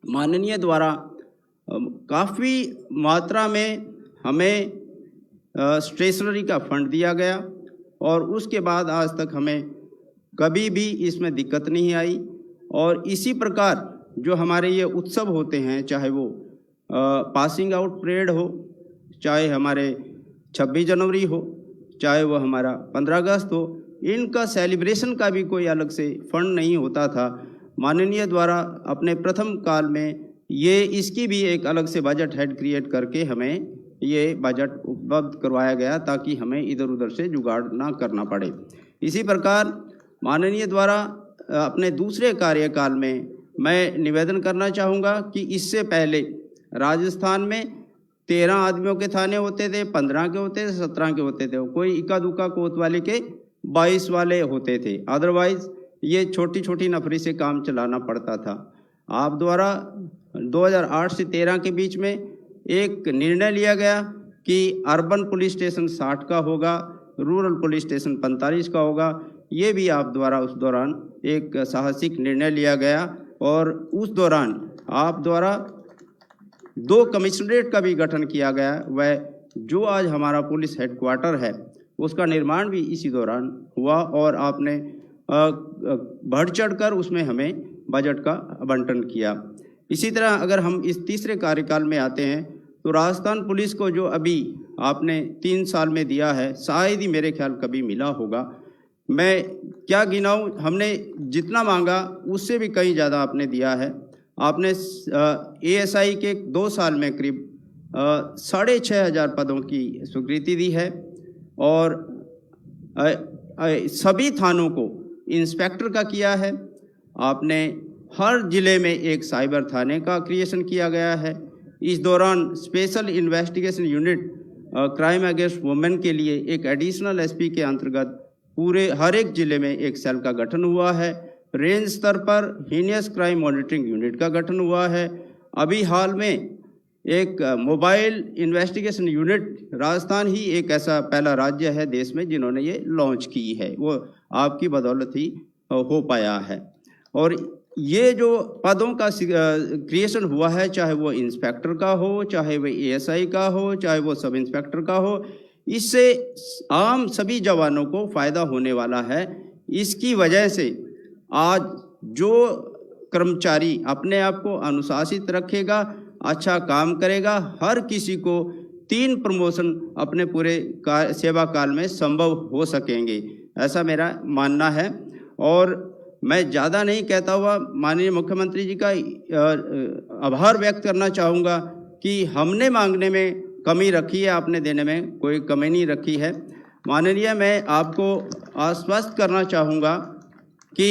माननीय द्वारा काफ़ी मात्रा में हमें स्टेशनरी का फंड दिया गया और उसके बाद आज तक हमें कभी भी इसमें दिक्कत नहीं आई। और इसी प्रकार जो हमारे ये उत्सव होते हैं, चाहे वो पासिंग आउट परेड हो, चाहे हमारे 26 जनवरी हो, चाहे वो हमारा 15 अगस्त हो, इनका सेलिब्रेशन का भी कोई अलग से फंड नहीं होता था। माननीय द्वारा अपने प्रथम काल में ये इसकी भी एक अलग से बजट हेड क्रिएट करके हमें ये बजट उपलब्ध करवाया गया ताकि हमें इधर उधर से जुगाड़ ना करना पड़े। इसी प्रकार माननीय द्वारा अपने दूसरे कार्यकाल में मैं निवेदन करना चाहूँगा कि इससे पहले राजस्थान में 13 आदमियों के थाने होते थे, 15 के होते थे, 17 के होते थे, कोई इक्का दुक्का कोतवाली के 22 वाले होते थे। अदरवाइज ये छोटी छोटी नफरी से काम चलाना पड़ता था। आप द्वारा 2008 से 13 के बीच में एक निर्णय लिया गया कि अर्बन पुलिस स्टेशन 60 का होगा, रूरल पुलिस स्टेशन 45 का होगा। ये भी आप द्वारा उस दौरान एक साहसिक निर्णय लिया गया और उस दौरान आप द्वारा 2 कमिश्नरेट का भी गठन किया गया। वह जो आज हमारा पुलिस हेडक्वार्टर है उसका निर्माण भी इसी दौरान हुआ और आपने बढ़ चढ़कर उसमें हमें बजट का आवंटन किया। इसी तरह अगर हम इस तीसरे कार्यकाल में आते हैं तो राजस्थान पुलिस को जो अभी आपने 3 साल में दिया है, शायद ही मेरे ख्याल कभी मिला होगा। मैं क्या गिनाऊं, हमने जितना मांगा उससे भी कहीं ज़्यादा आपने दिया है। आपने ASI के 2 साल में करीब 6,500 पदों की स्वीकृति दी है और सभी थानों को इंस्पेक्टर का किया है। आपने हर जिले में एक साइबर थाने का क्रिएशन किया गया है। इस दौरान special investigation unit crime against women के लिए एक एडिशनल SP के अंतर्गत पूरे हर एक जिले में एक सेल का गठन हुआ है। रेंज स्तर पर हीनियस क्राइम मॉनिटरिंग यूनिट का गठन हुआ है। अभी हाल में एक मोबाइल इन्वेस्टिगेशन यूनिट, राजस्थान ही एक ऐसा पहला राज्य है देश में जिन्होंने ये लॉन्च की है, वो आपकी बदौलत ही हो पाया है। और ये जो पदों का क्रिएशन हुआ है, चाहे वो इंस्पेक्टर का हो, चाहे वो ASI का हो, चाहे वो सब इंस्पेक्टर का हो, इससे आम सभी जवानों को फ़ायदा होने वाला है। इसकी वजह से आज जो कर्मचारी अपने आप को अनुशासित रखेगा, अच्छा काम करेगा, हर किसी को 3 प्रमोशन अपने पूरे सेवा काल में संभव हो सकेंगे, ऐसा मेरा मानना है। और मैं ज़्यादा नहीं कहता हुआ माननीय मुख्यमंत्री जी का आभार व्यक्त करना चाहूँगा कि हमने मांगने में कमी रखी है, आपने देने में कोई कमी नहीं रखी है। माननीय, मैं आपको आश्वस्त करना चाहूँगा कि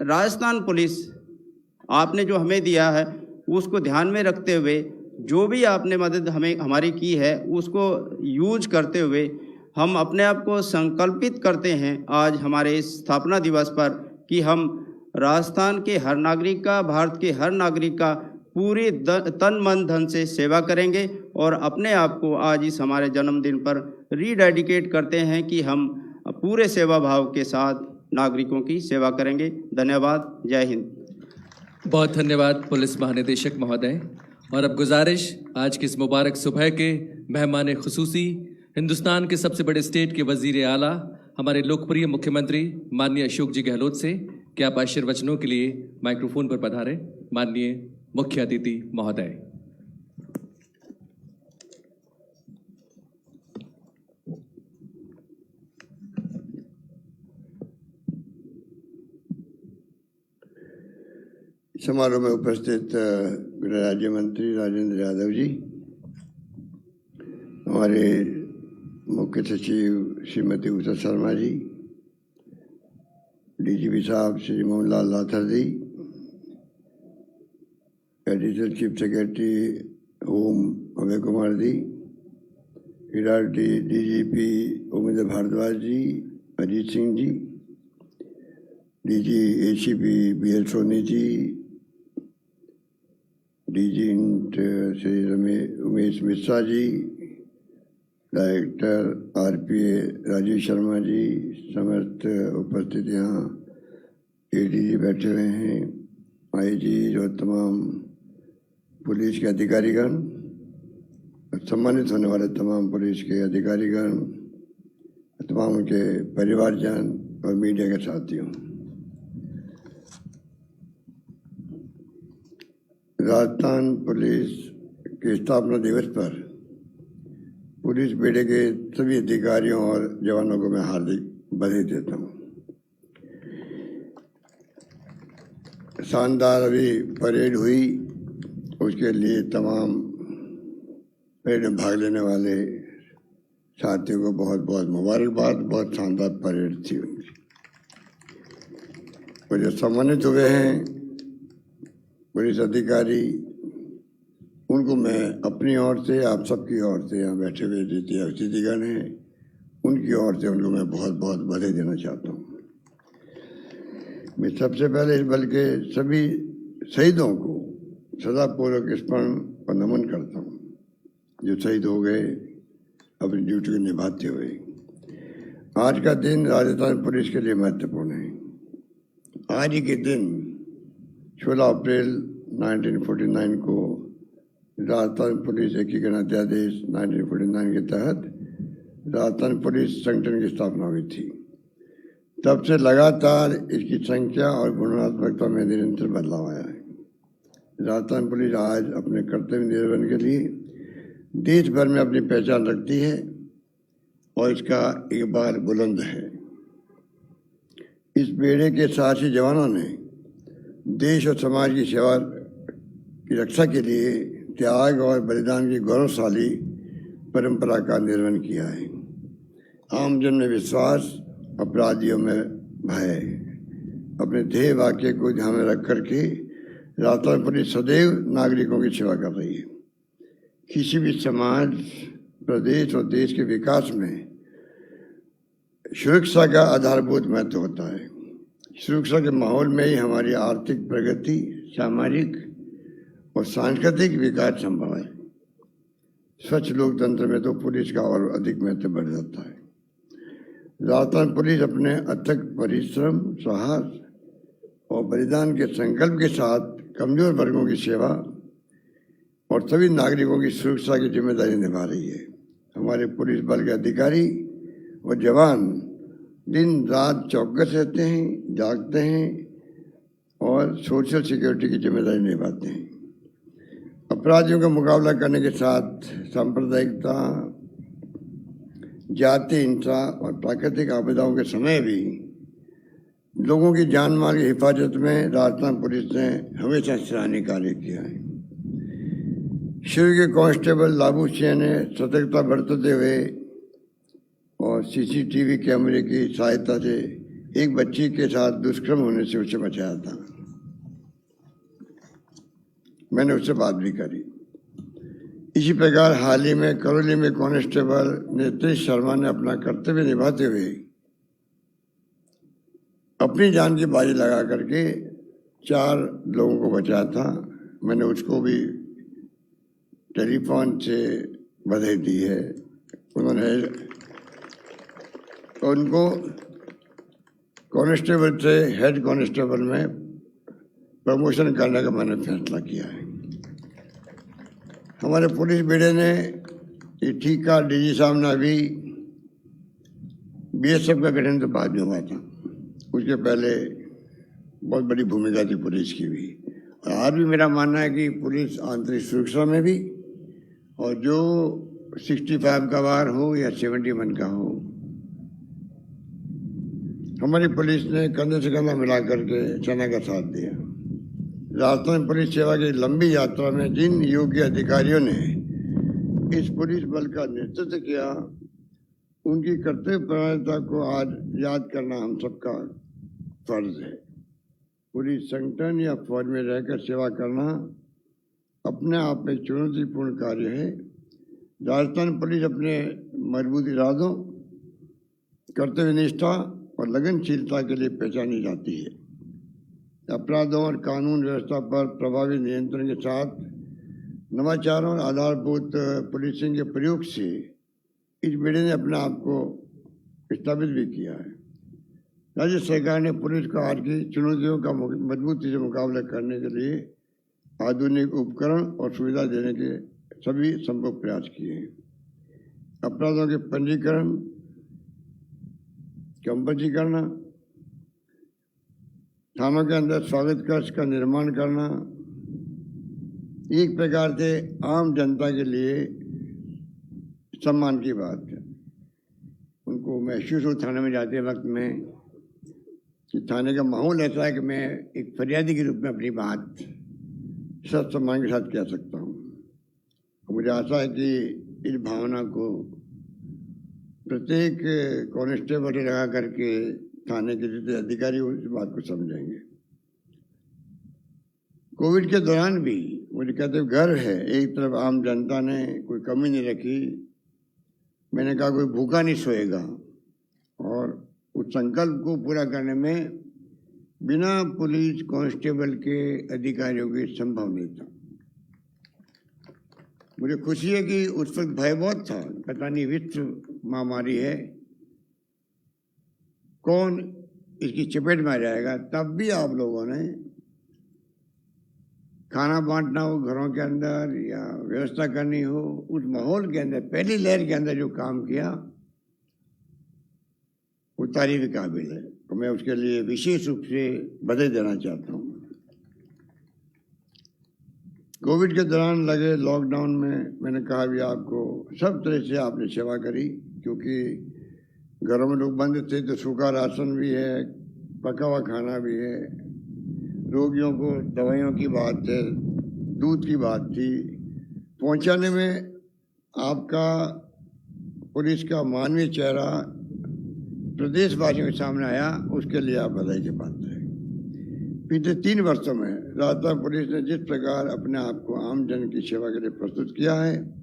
राजस्थान पुलिस आपने जो हमें दिया है उसको ध्यान में रखते हुए जो भी आपने मदद हमें हमारी की है उसको यूज करते हुए हम अपने आप को संकल्पित करते हैं आज हमारे इस स्थापना दिवस पर कि हम राजस्थान के हर नागरिक का, भारत के हर नागरिक का पूरी तन मन धन से सेवा करेंगे और अपने आप को आज इस हमारे जन्मदिन पर रीडेडिकेट करते हैं कि हम पूरे सेवा भाव के साथ नागरिकों की सेवा करेंगे। धन्यवाद। जय हिंद। बहुत धन्यवाद पुलिस महानिदेशक महोदय। और अब गुजारिश आज की इस मुबारक सुबह के मेहमान खुसूसी हिंदुस्तान के सबसे बड़े स्टेट के वजीर आला हमारे लोकप्रिय मुख्यमंत्री माननीय अशोक जी गहलोत से कि आप आशीर्वचनों के लिए माइक्रोफोन पर पधारें। माननीय मुख्य अतिथि महोदय। समारोह में उपस्थित गृह राज्य मंत्री राजेंद्र यादव जी, हमारे मुख्य सचिव श्रीमती उषा शर्मा जी, DGP साहब श्री मोहन लाल लाथर जी, additional chief secretary home Abhay Kumar ji, DGP Umendra Bhardwaj जी, Ajit Singh ji, DG ACP BL Soni ji, DG Shri Umesh Mishra ji, director RPA Rajiv Sharma ji, समस्त उपस्थित यहाँ ADG बैठे हुए हैं, IG और तमाम पुलिस के अधिकारीगण, सम्मानित होने वाले तमाम पुलिस के अधिकारीगण, तमाम उनके परिवारजन और मीडिया के साथियों, राजस्थान पुलिस के स्थापना दिवस पर पुलिस बेड़े के सभी अधिकारियों और जवानों को मैं हार्दिक बधाई देता हूँ। शानदार अभी परेड हुई, उसके लिए तमाम परेड में भाग लेने वाले साथियों को बहुत बहुत मुबारकबाद। बहुत शानदार परेड थी उनकी। और जो सम्मानित हुए हैं पुलिस अधिकारी, उनको मैं अपनी ओर से, आप सबकी ओर से, यहाँ बैठे हुए जितने अतिथिगण हैं उनकी ओर से उनको मैं बहुत बहुत बधाई देना चाहता हूँ। मैं सबसे पहले इस बल के सभी शहीदों को सदापूर्वक स्मरण और नमन करता हूँ, जो शहीद हो गए अपनी ड्यूटी को निभाते हुए। आज का दिन राजस्थान पुलिस के लिए महत्वपूर्ण है। आज ही के दिन 16 अप्रैल 1949 को राजस्थान पुलिस एकीकरण अध्यादेश 1949 के तहत राजस्थान पुलिस संगठन की स्थापना हुई थी। तब से लगातार इसकी संख्या और गुणात्मकता में निरंतर बदलाव आया है। राजस्थान पुलिस आज अपने कर्तव्य निर्वहन के लिए देश भर में अपनी पहचान रखती है और इसका इकबाल बुलंद है। इस बेड़े के साहसी जवानों ने देश और समाज की सेवा की रक्षा के लिए त्याग और बलिदान की गौरवशाली परंपरा का निर्वहन किया है। आमजन में विश्वास, अपराधियों में भय, अपने ध्येय वाक्य को ध्यान में रख करके राजस्थान पुलिस सदैव नागरिकों की सेवा कर रही है। किसी भी समाज, प्रदेश और देश के विकास में सुरक्षा का आधारभूत महत्व होता है। सुरक्षा के माहौल में ही हमारी आर्थिक प्रगति, सामाजिक और सांस्कृतिक विकास संभव है। स्वच्छ लोकतंत्र में तो पुलिस का और अधिक महत्व बढ़ जाता है। राजस्थान पुलिस अपने अथक परिश्रम, साहस और बलिदान के संकल्प के साथ कमजोर वर्गों की सेवा और सभी नागरिकों की सुरक्षा की जिम्मेदारी निभा रही है। हमारे पुलिस बल के अधिकारी और जवान दिन रात चौकस रहते हैं, जागते हैं और सोशल सिक्योरिटी की जिम्मेदारी निभाते हैं। अपराधियों का मुकाबला करने के साथ सांप्रदायिकता, जाति हिंसा और प्राकृतिक आपदाओं के समय भी लोगों की जान माल की हिफाजत में राजस्थान पुलिस ने हमेशा सराहनीय कार्य किया है। शुरू के कांस्टेबल लाबू सिंह ने सतर्कता बरतते हुए और CCTV कैमरे की सहायता से एक बच्ची के साथ दुष्कर्म होने से उसे बचाया था। मैंने उससे बात भी करी। इसी प्रकार हाल ही में करौली में कांस्टेबल नीतीश शर्मा ने अपना कर्तव्य निभाते हुए अपनी जान की बाजी लगा करके 4 लोगों को बचाया था। मैंने उसको भी टेलीफोन से बधाई दी है। उन्होंने उनको कांस्टेबल से हेड कांस्टेबल में प्रमोशन करने का मैंने फैसला किया है। हमारे पुलिस बेड़े ने ये ठीक कहा, DG साहब ने अभी BSF का गठन तो बाद में हुआ था, उसके पहले बहुत बड़ी भूमिका थी पुलिस की भी। और आज भी मेरा मानना है कि पुलिस आंतरिक सुरक्षा में भी, और जो 65 का वार हो या 71 का हो, हमारी पुलिस ने कंधे से कंधा मिला करके सेना का साथ दिया। राजस्थान पुलिस सेवा की लंबी यात्रा में जिन योग्य अधिकारियों ने इस पुलिस बल का नेतृत्व किया, उनकी कर्तव्यपरायणता को आज याद करना हम सबका फर्ज है। पुलिस संगठन या फौज में रहकर सेवा करना अपने आप में चुनौतीपूर्ण कार्य है। राजस्थान पुलिस अपने मजबूत इरादों, कर्तव्यनिष्ठा और लगनशीलता के लिए पहचानी जाती है। अपराधों और कानून व्यवस्था पर प्रभावी नियंत्रण के साथ नवाचारों और आधारभूत पुलिसिंग के प्रयोग से इस बेड़े ने अपने आप को स्थापित भी किया है। राज्य सरकार ने पुलिस को आज की चुनौतियों का मजबूती से मुकाबला करने के लिए आधुनिक उपकरण और सुविधा देने के सभी संभव प्रयास किए हैं। अपराधों के पंजीकरण, कंपची करना, थानों के अंदर स्वागत कक्ष का निर्माण करना, एक प्रकार से आम जनता के लिए सम्मान की बात है। उनको महसूस हो थाने में जाते वक्त में कि थाने का माहौल ऐसा है कि मैं एक फरियादी के रूप में अपनी बात सब सम्मान के साथ कह सकता हूँ। मुझे आशा है कि इस भावना को प्रत्येक कांस्टेबल लगा करके थाने के जितने अधिकारी उस बात को समझेंगे। कोविड के दौरान भी मुझे कहते हुए गर्व है, एक तरफ आम जनता ने कोई कमी नहीं रखी। मैंने कहा कोई भूखा नहीं सोएगा, और उस संकल्प को पूरा करने में बिना पुलिस कांस्टेबल के अधिकारियों के संभव नहीं था। मुझे खुशी है कि उस वक्त भय बहुत था, पता नहीं विश्व महामारी है, कौन इसकी चपेट में आ जाएगा। तब भी आप लोगों ने खाना बांटना हो घरों के अंदर या व्यवस्था करनी हो, उस माहौल के अंदर पहली लहर के अंदर जो काम किया वो तारीफ के काबिल है। तो मैं उसके लिए विशेष रूप से बधाई देना चाहता हूँ। कोविड के दौरान लगे लॉकडाउन में मैंने कहा भी आपको सब तरह से आपने सेवा करी, क्योंकि घरों में लोग बंद थे तो सूखा राशन भी है, पका हुआ खाना भी है, रोगियों को दवाइयों की बात है, दूध की बात थी, पहुंचाने में आपका पुलिस का मानवीय चेहरा प्रदेशवासियों के सामने आया, उसके लिए आप बधाई के पात्र हैं। पिछले 3 वर्षों में राजस्थान पुलिस ने जिस प्रकार अपने आप को आम जन की सेवा के लिए प्रस्तुत किया है,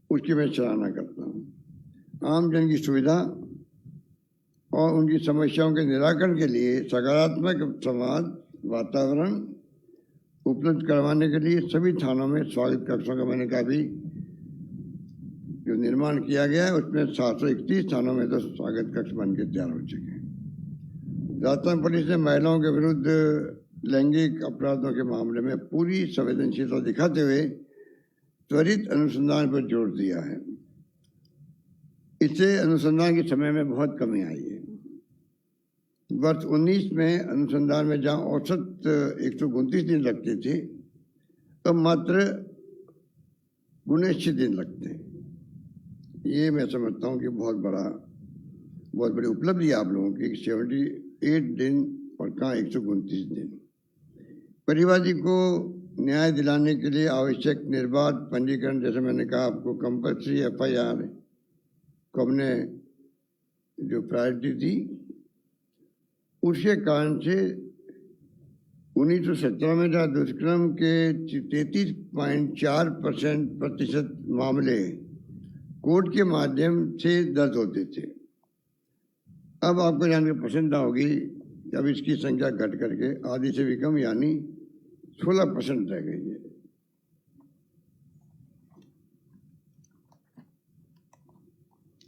उसकी मैं सराहना करता हूँ। आम जन की सुविधा और उनकी समस्याओं के निराकरण के लिए सकारात्मक समाज वातावरण उपलब्ध करवाने के लिए सभी थानों में स्वागत कक्षों का मैंने कहा भी जो निर्माण किया गया है, उसमें 731 थानों में तो स्वागत कक्ष बन के तैयार हो चुके हैं। राजस्थान पुलिस ने महिलाओं के विरुद्ध लैंगिक अपराधों के मामले में पूरी संवेदनशीलता दिखाते हुए त्वरित अनुसंधान पर जोर दिया है। इससे अनुसंधान के समय में बहुत कमी आई है। वर्ष 19 में अनुसंधान में जहां औसत 129 दिन लगते थे, तो मात्र 19 दिन लगते हैं। ये मैं समझता हूँ कि बहुत बड़ी उपलब्धि है आप लोगों की। 78 दिन और कहाँ 129 दिन। परिवादी को न्याय दिलाने के लिए आवश्यक निर्बाध पंजीकरण, जैसे मैंने कहा आपको कंपल्सरी FIR को हमने जो प्रायोरिटी थी, उसके कारण से 1917 में जहाँ दुष्कर्म के 33.4% मामले कोर्ट के माध्यम से दर्ज होते थे। अब आपको जानकर प्रसन्नता होगी कि अब इसकी संख्या घट करके आधी से भी कम यानी 16% रह गई है।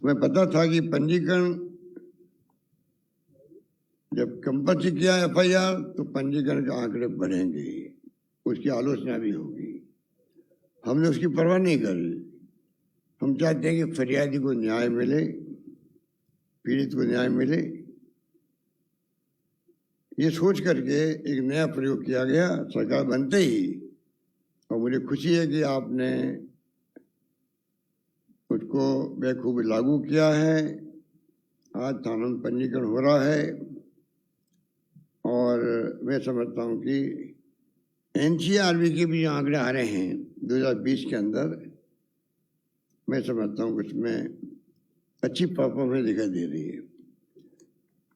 मैं पता था कि पंजीकरण जब कंपल्सरी किया FIR तो पंजीकरण के आंकड़े बढ़ेंगे, उसकी आलोचना भी होगी। हमने उसकी परवाह नहीं करी। हम चाहते हैं कि फरियादी को न्याय मिले, पीड़ित को न्याय मिले। ये सोच करके एक नया प्रयोग किया गया सरकार बनते ही, और मुझे खुशी है कि आपने उसको बेखूबी लागू किया है। आज थानों में पंजीकरण हो रहा है, और मैं समझता हूँ कि NCRB के भी आंकड़े आ रहे हैं 2020 के अंदर। मैं समझता हूँ कि उसमें अच्छी परफॉर्मेंस दिखाई दे रही है।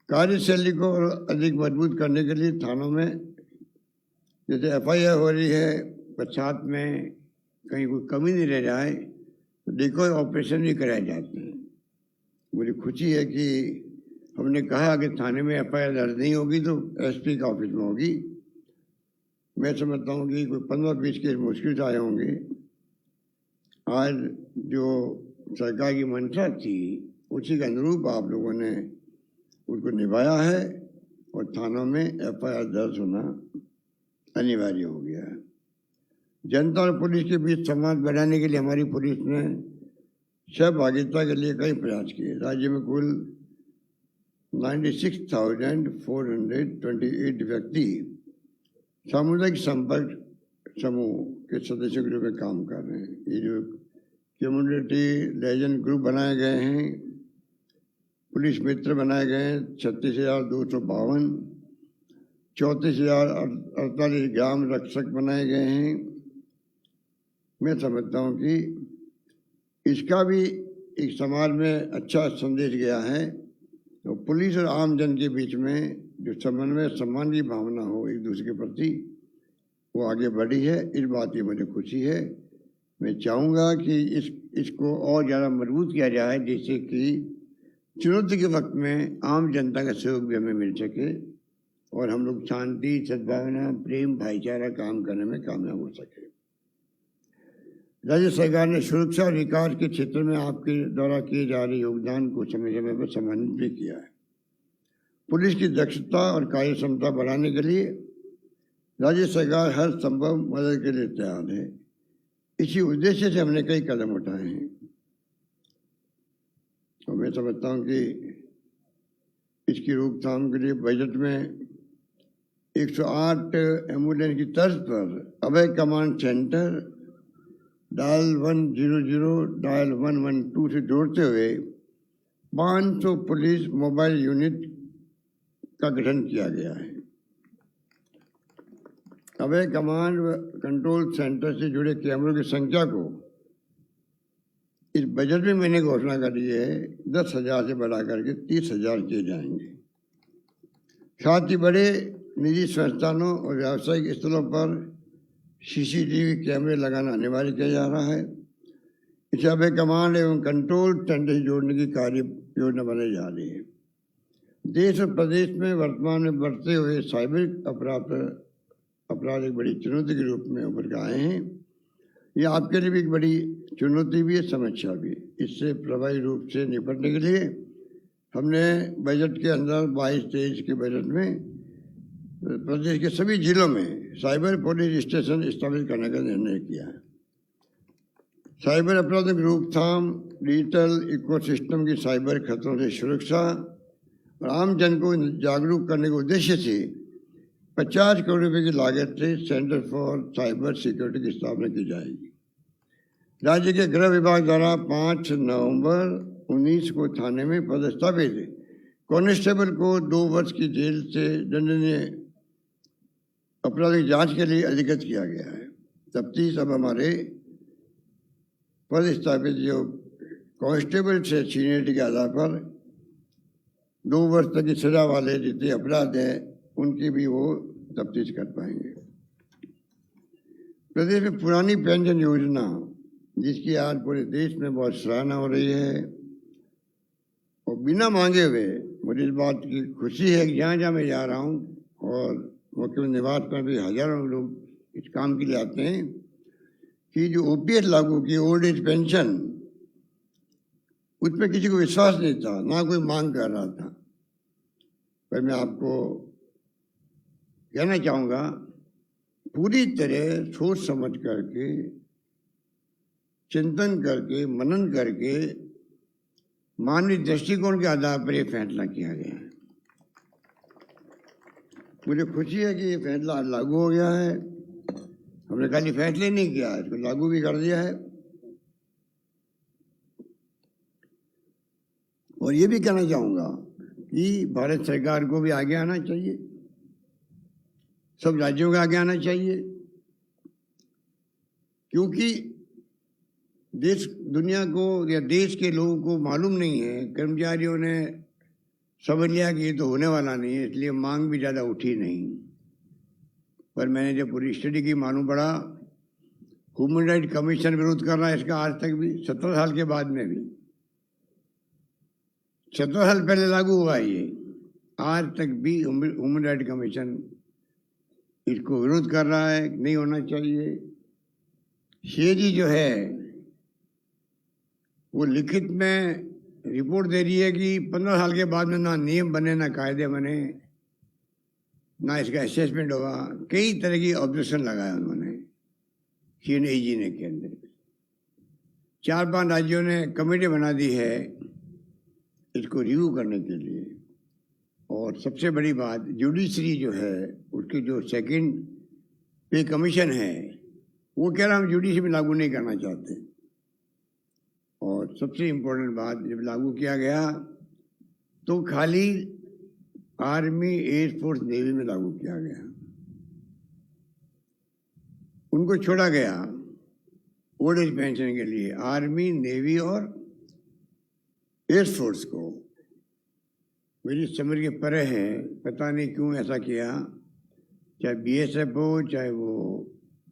कार्यशैली को और अधिक मजबूत करने के लिए थानों में जैसे FIR हो रही है, पश्चात में कहीं कोई कमी नहीं रह जाए तो डिकॉय ऑपरेशन भी कराए जाते हैं। मुझे खुशी है कि हमने कहा कि थाने में एफआईआर दर्ज नहीं होगी तो एसपी का ऑफिस में होगी। मैं समझता हूँ कि कोई 15-20 केस मुश्किल से आए होंगे। आज जो सरकार की मंशा थी उसी के अनुरूप आप लोगों ने उसको निभाया है और थानों में एफआईआर दर्ज होना अनिवार्य हो गया है। जनता और पुलिस के बीच संवाद बढ़ाने के लिए हमारी पुलिस ने सहभागिता के लिए कई प्रयास किए। राज्य में कुल 96,428 व्यक्ति सामुदायिक संपर्क समूह के सदस्यों के रूप में काम कर रहे हैं। ये जो कम्युनिटी लेजेंड ग्रुप बनाए गए हैं, पुलिस मित्र बनाए गए हैं 36,252, 34,048 ग्राम रक्षक बनाए गए हैं। मैं समझता हूँ कि इसका भी एक समाज में अच्छा संदेश गया है। तो पुलिस और आम जन के बीच में जो समन्वय सम्मान की भावना हो एक दूसरे के प्रति वो आगे बढ़ी है। इस बात की मुझे खुशी है। मैं चाहूँगा कि इसको और ज़्यादा मजबूत किया जाए जिससे कि चुनौती के वक्त में आम जनता का सहयोग भी हमें मिल सके और हम लोग शांति, सद्भावना, प्रेम, भाईचारा काम करने में कामयाब हो सके। राज्य सरकार ने सुरक्षा और विकास के क्षेत्र में आपके द्वारा किए जा रहे योगदान को समय समय पर सम्मानित भी किया है। पुलिस की दक्षता और कार्य क्षमता बढ़ाने के लिए राज्य सरकार हर संभव मदद के लिए तैयार है। इसी उद्देश्य से हमने कई कदम उठाए हैं और मैं समझता हूँ कि इसकी रोकथाम के लिए बजट में 108 एम्बुलेंस की तर्ज पर अभय कमांड सेंटर डायल 100 डायल 112 से जोड़ते हुए 500 पुलिस मोबाइल यूनिट का गठन किया गया है। अभय कमांड कंट्रोल सेंटर से जुड़े कैमरों की संख्या को इस बजट में मैंने घोषणा करी है 10,000 से बढ़ा करके 30,000 किए जाएंगे। साथ ही बड़े निजी संस्थानों और व्यावसायिक स्थलों पर सीसीटीवी कैमरे लगाना अनिवार्य किया जा रहा है। इसे अभय कमांड एवं कंट्रोल सेंटर से जोड़ने की कार्य योजना बनाई जा रही है। देश और प्रदेश में वर्तमान में बढ़ते हुए साइबर अपराध एक बड़ी चुनौती के रूप में उभर कर आए हैं। ये आपके लिए भी एक बड़ी चुनौती भी है, समस्या भी। इससे प्रभावी रूप से निपटने के लिए हमने बजट के अंदर 22-23 के बजट में प्रदेश के सभी जिलों में साइबर पुलिस स्टेशन स्थापित करने का निर्णय किया है। साइबर अपराधों की रोकथाम, डिजिटल इकोसिस्टम की साइबर खतरों से सुरक्षा और आम जन को जागरूक करने के उद्देश्य से 50 करोड़ रुपए की लागत से सेंटर फॉर साइबर सिक्योरिटी की स्थापना की जाएगी। राज्य के गृह विभाग द्वारा 5 नवंबर 19 को थाने में पदस्थापित कांस्टेबल को 2 वर्ष की जेल से दंडनीय अपराधिक जांच के लिए अधिकृत किया गया है। तफ्तीश अब हमारे पदस्थापित जो कांस्टेबल से सीनियरिटी के आधार पर 2 वर्ष तक की सजा वाले जितने अपराध हैं उनकी भी वो तफ्तीश कर पाएंगे। प्रदेश में पुरानी पेंशन योजना जिसकी आज पूरे देश में बहुत सराहना हो रही है और बिना मांगे हुए मुझे इस बात की खुशी है कि जहाँ जहाँ मैं जा रहा हूँ और मुख्यमंत्री निवास पर भी हजारों लोग इस काम के लिए आते हैं कि जो ओपीएस लागू की ओल्ड एज पेंशन उसमें किसी को विश्वास नहीं था, ना कोई मांग कर रहा था। पर मैं आपको कहना चाहूँगा पूरी तरह सोच समझ करके, चिंतन करके, मनन करके, मानवीय दृष्टिकोण के आधार पर यह फैसला किया गया है। मुझे खुशी है कि ये फैसला लागू हो गया है। हमने खाली फैसले नहीं किया, इसको लागू भी कर दिया है। और ये भी कहना चाहूँगा कि भारत सरकार को भी आगे आना चाहिए, सब राज्यों को आगे आना चाहिए, क्योंकि देश दुनिया को या देश के लोगों को मालूम नहीं है। कर्मचारियों ने समझ लिया कि ये तो होने वाला नहीं है, इसलिए मांग भी ज़्यादा उठी नहीं। पर मैंने जब पूरी स्टडी की मालूम पड़ा ह्यूमन राइट कमीशन विरोध कर रहा है इसका आज तक भी, 17 साल के बाद में भी। 17 साल पहले लागू हुआ ये, आज तक भी ह्यूमन राइट कमीशन इसको विरोध कर रहा है, नहीं होना चाहिए। शेजी जो है वो लिखित में रिपोर्ट दे रही है कि 15 साल के बाद में ना नियम बने, ना कायदे बने, ना इसका असेसमेंट होगा। कई तरह की ऑब्जेक्शन लगाया उन्होंने सीएनएजी ने के अंदर। 4-5 राज्यों ने कमेटी बना दी है इसको रिव्यू करने के लिए। और सबसे बड़ी बात, जुडिशरी जो है उसकी जो सेकंड पे कमीशन है वो कह रहा हम जुडिशरी में लागू नहीं करना चाहते। और सबसे इम्पोर्टेंट बात, जब लागू किया गया तो खाली आर्मी, एयरफोर्स, नेवी में लागू किया गया, उनको छोड़ा गया ओल्ड एज पेंशन के लिए आर्मी, नेवी और एयरफोर्स को। मेरी समझ के परे है, पता नहीं क्यों ऐसा किया। चाहे बीएसएफ हो, चाहे वो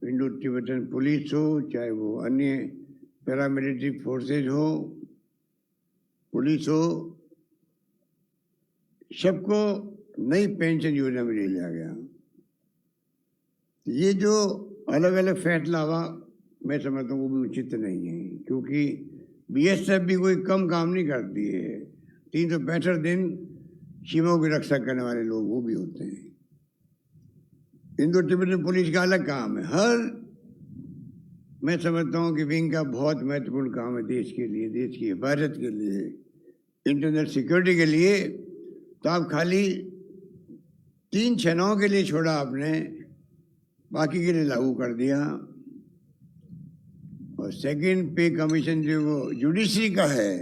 इंडो तिब्बतन पुलिस हो, चाहे वो अन्य पैरामिलिट्री फोर्सेज हो, पुलिस हो, सबको नई पेंशन योजना में ले लिया गया। ये जो अलग अलग फैसला हुआ, मैं समझता हूँ वो भी उचित नहीं है, क्योंकि बीएसएफ भी कोई कम काम नहीं करती है। 365 दिन सीमाओं की रक्षा करने वाले लोग वो भी होते हैं। इंडो तिब्बतन पुलिस का अलग काम है। मैं समझता हूँ कि विंग का बहुत महत्वपूर्ण काम है देश के लिए, देश की हिफाजत के लिए, इंटरनल सिक्योरिटी के लिए। तो आप खाली 3 सेनाओं के लिए छोड़ा आपने, बाकी के लिए लागू कर दिया। और सेकंड पे कमीशन जो वो जुडिशरी का है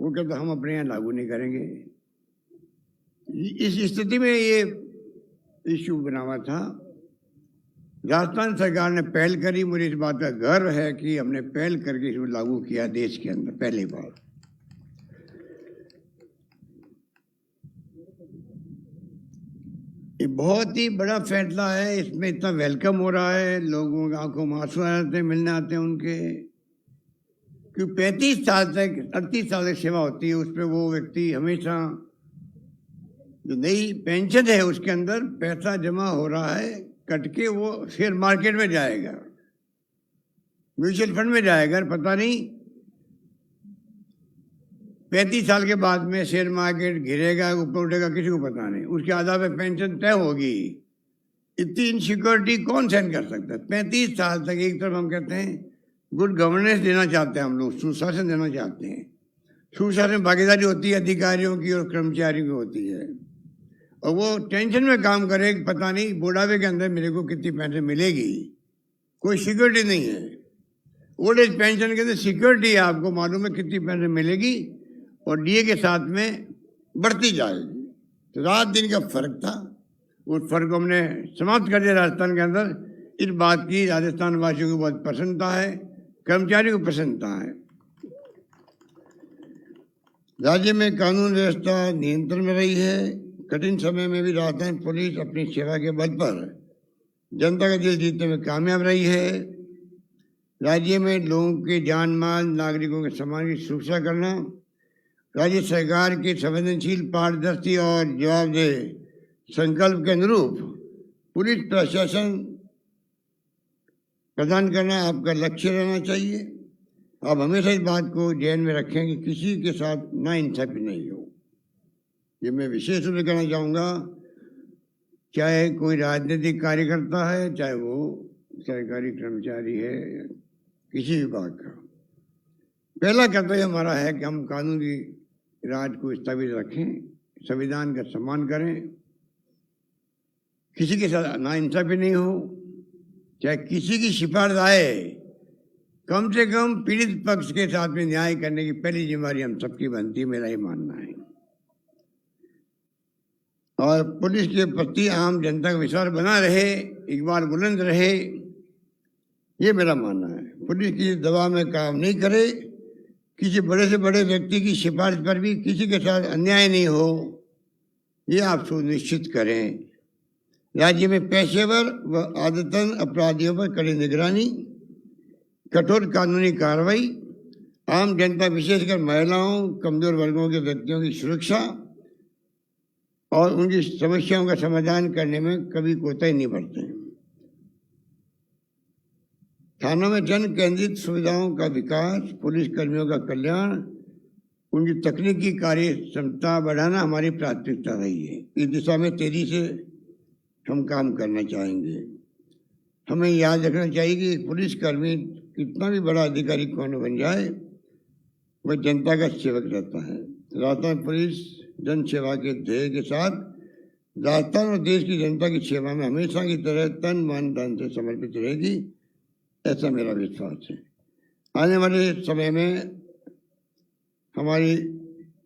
वो कहते हम अपने यहाँ लागू नहीं करेंगे। इस स्थिति में ये इश्यू बना हुआ था। राजस्थान सरकार ने पहल करी, मुझे इस बात का गर्व है कि हमने पहल करके इसको लागू किया देश के अंदर पहली बार। ये बहुत ही बड़ा फैसला है, इसमें इतना वेलकम हो रहा है, लोगों की आंखों में आंसू आ जाते हैं, मिलने आते हैं उनके। क्योंकि 35 साल तक 38 साल तक सेवा होती है, उस पर वो व्यक्ति हमेशा जो नई पेंशन है उसके अंदर पैसा जमा हो रहा है, कट के वो शेयर मार्केट में जाएगा, म्यूचुअल फंड में जाएगा। पता नहीं 35 साल के बाद में शेयर मार्केट गिरेगा, ऊपर उठेगा, किसी को पता नहीं। उसके आधार पर पेंशन तय होगी। इतनी इनसिक्योरिटी कौन सहन कर सकता है? 35 साल तक एक तरफ हम कहते हैं गुड गवर्नेंस देना चाहते हैं, हम लोग सुशासन देना चाहते हैं। सुशासन भागीदारी होती है अधिकारियों की और कर्मचारियों की होती है, और वो टेंशन में काम करे, पता नहीं बुढ़ापे के अंदर मेरे को कितनी पेंशन मिलेगी, कोई सिक्योरिटी नहीं है। ओल्ड एज पेंशन के अंदर सिक्योरिटी है, आपको मालूम है कितनी पेंशन मिलेगी, और डीए के साथ में बढ़ती जाएगी। तो रात दिन का फर्क था, उस फर्क को हमने समाप्त कर दिया राजस्थान के अंदर। इस बात की राजस्थान वासियों को बहुत प्रसन्नता है, कर्मचारियों को प्रसन्नता है। राज्य में कानून व्यवस्था नियंत्रण में रही है। कठिन समय में भी राजस्थान पुलिस अपनी सेवा के बल पर जनता का दिल जीतने में कामयाब रही है। राज्य में लोगों के जान माल, नागरिकों के सम्मान की सुरक्षा करना राज्य सरकार के संवेदनशील, पारदर्शी और जवाबदेह संकल्प के अनुरूप पुलिस प्रशासन प्रदान करना आपका लक्ष्य रहना चाहिए। आप हमेशा इस बात को ध्यान में रखें कि किसी के साथ नाइंसाफी नहीं हो। ये मैं विशेष रूप से कहना चाहूँगा, चाहे कोई राजनीतिक कार्यकर्ता है, चाहे वो सरकारी कर्मचारी है, किसी विभाग का। पहला कर्तव्य हमारा है कि हम कानून की राज को स्थापित रखें, संविधान का सम्मान करें, किसी के साथ नाइंसाफी नहीं हो। चाहे किसी की सिफारिश आए, कम से कम पीड़ित पक्ष के साथ में न्याय करने की पहली जिम्मेदारी हम सबकी बनती है, मेरा ये मानना है। और पुलिस के प्रति आम जनता का विश्वास बना रहे, इकबाल बुलंद रहे, ये मेरा मानना है। पुलिस किसी दबाव में काम नहीं करे, किसी बड़े से बड़े व्यक्ति की सिफारिश पर भी किसी के साथ अन्याय नहीं हो, ये आप सुनिश्चित करें। राज्य में पेशेवर व आदतन अपराधियों पर कड़ी निगरानी, कठोर कानूनी कार्रवाई, आम जनता विशेषकर महिलाओं, कमजोर वर्गों के व्यक्तियों की सुरक्षा और उनकी समस्याओं का समाधान करने में कभी कोताही नहीं बरतें। थानों में जन केंद्रित सुविधाओं का विकास, पुलिस कर्मियों का कल्याण, उनकी तकनीकी कार्य क्षमता बढ़ाना हमारी प्राथमिकता रही है। इस दिशा में तेजी से हम काम करना चाहेंगे। हमें याद रखना चाहिए कि एक पुलिसकर्मी कितना भी बड़ा अधिकारी कौन बन जाए, वह जनता का सेवक रहता है। राजस्थान पुलिस जन सेवा के ध्येय के साथ राजस्थान और देश की जनता की सेवा में हमेशा की तरह तन मन धन से समर्पित रहेगी, ऐसा मेरा विश्वास है। आने वाले समय में हमारी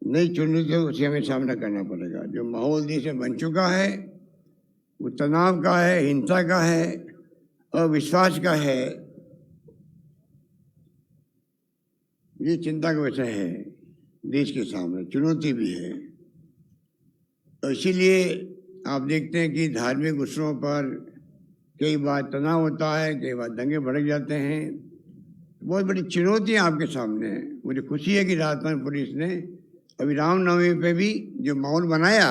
नई चुनौतियों से हमें सामना करना पड़ेगा। जो माहौल देश में बन चुका है वो तनाव का है, हिंसा का है, अविश्वास का है। ये चिंता का विषय है, देश के सामने चुनौती भी है। तो इसीलिए आप देखते हैं कि धार्मिक उत्सवों पर कई बार तनाव होता है, कई बार दंगे भड़क जाते हैं। बहुत बड़ी चुनौतियां आपके सामने हैं। मुझे खुशी है कि राजस्थान पुलिस ने अभी रामनवमी पे भी जो माहौल बनाया,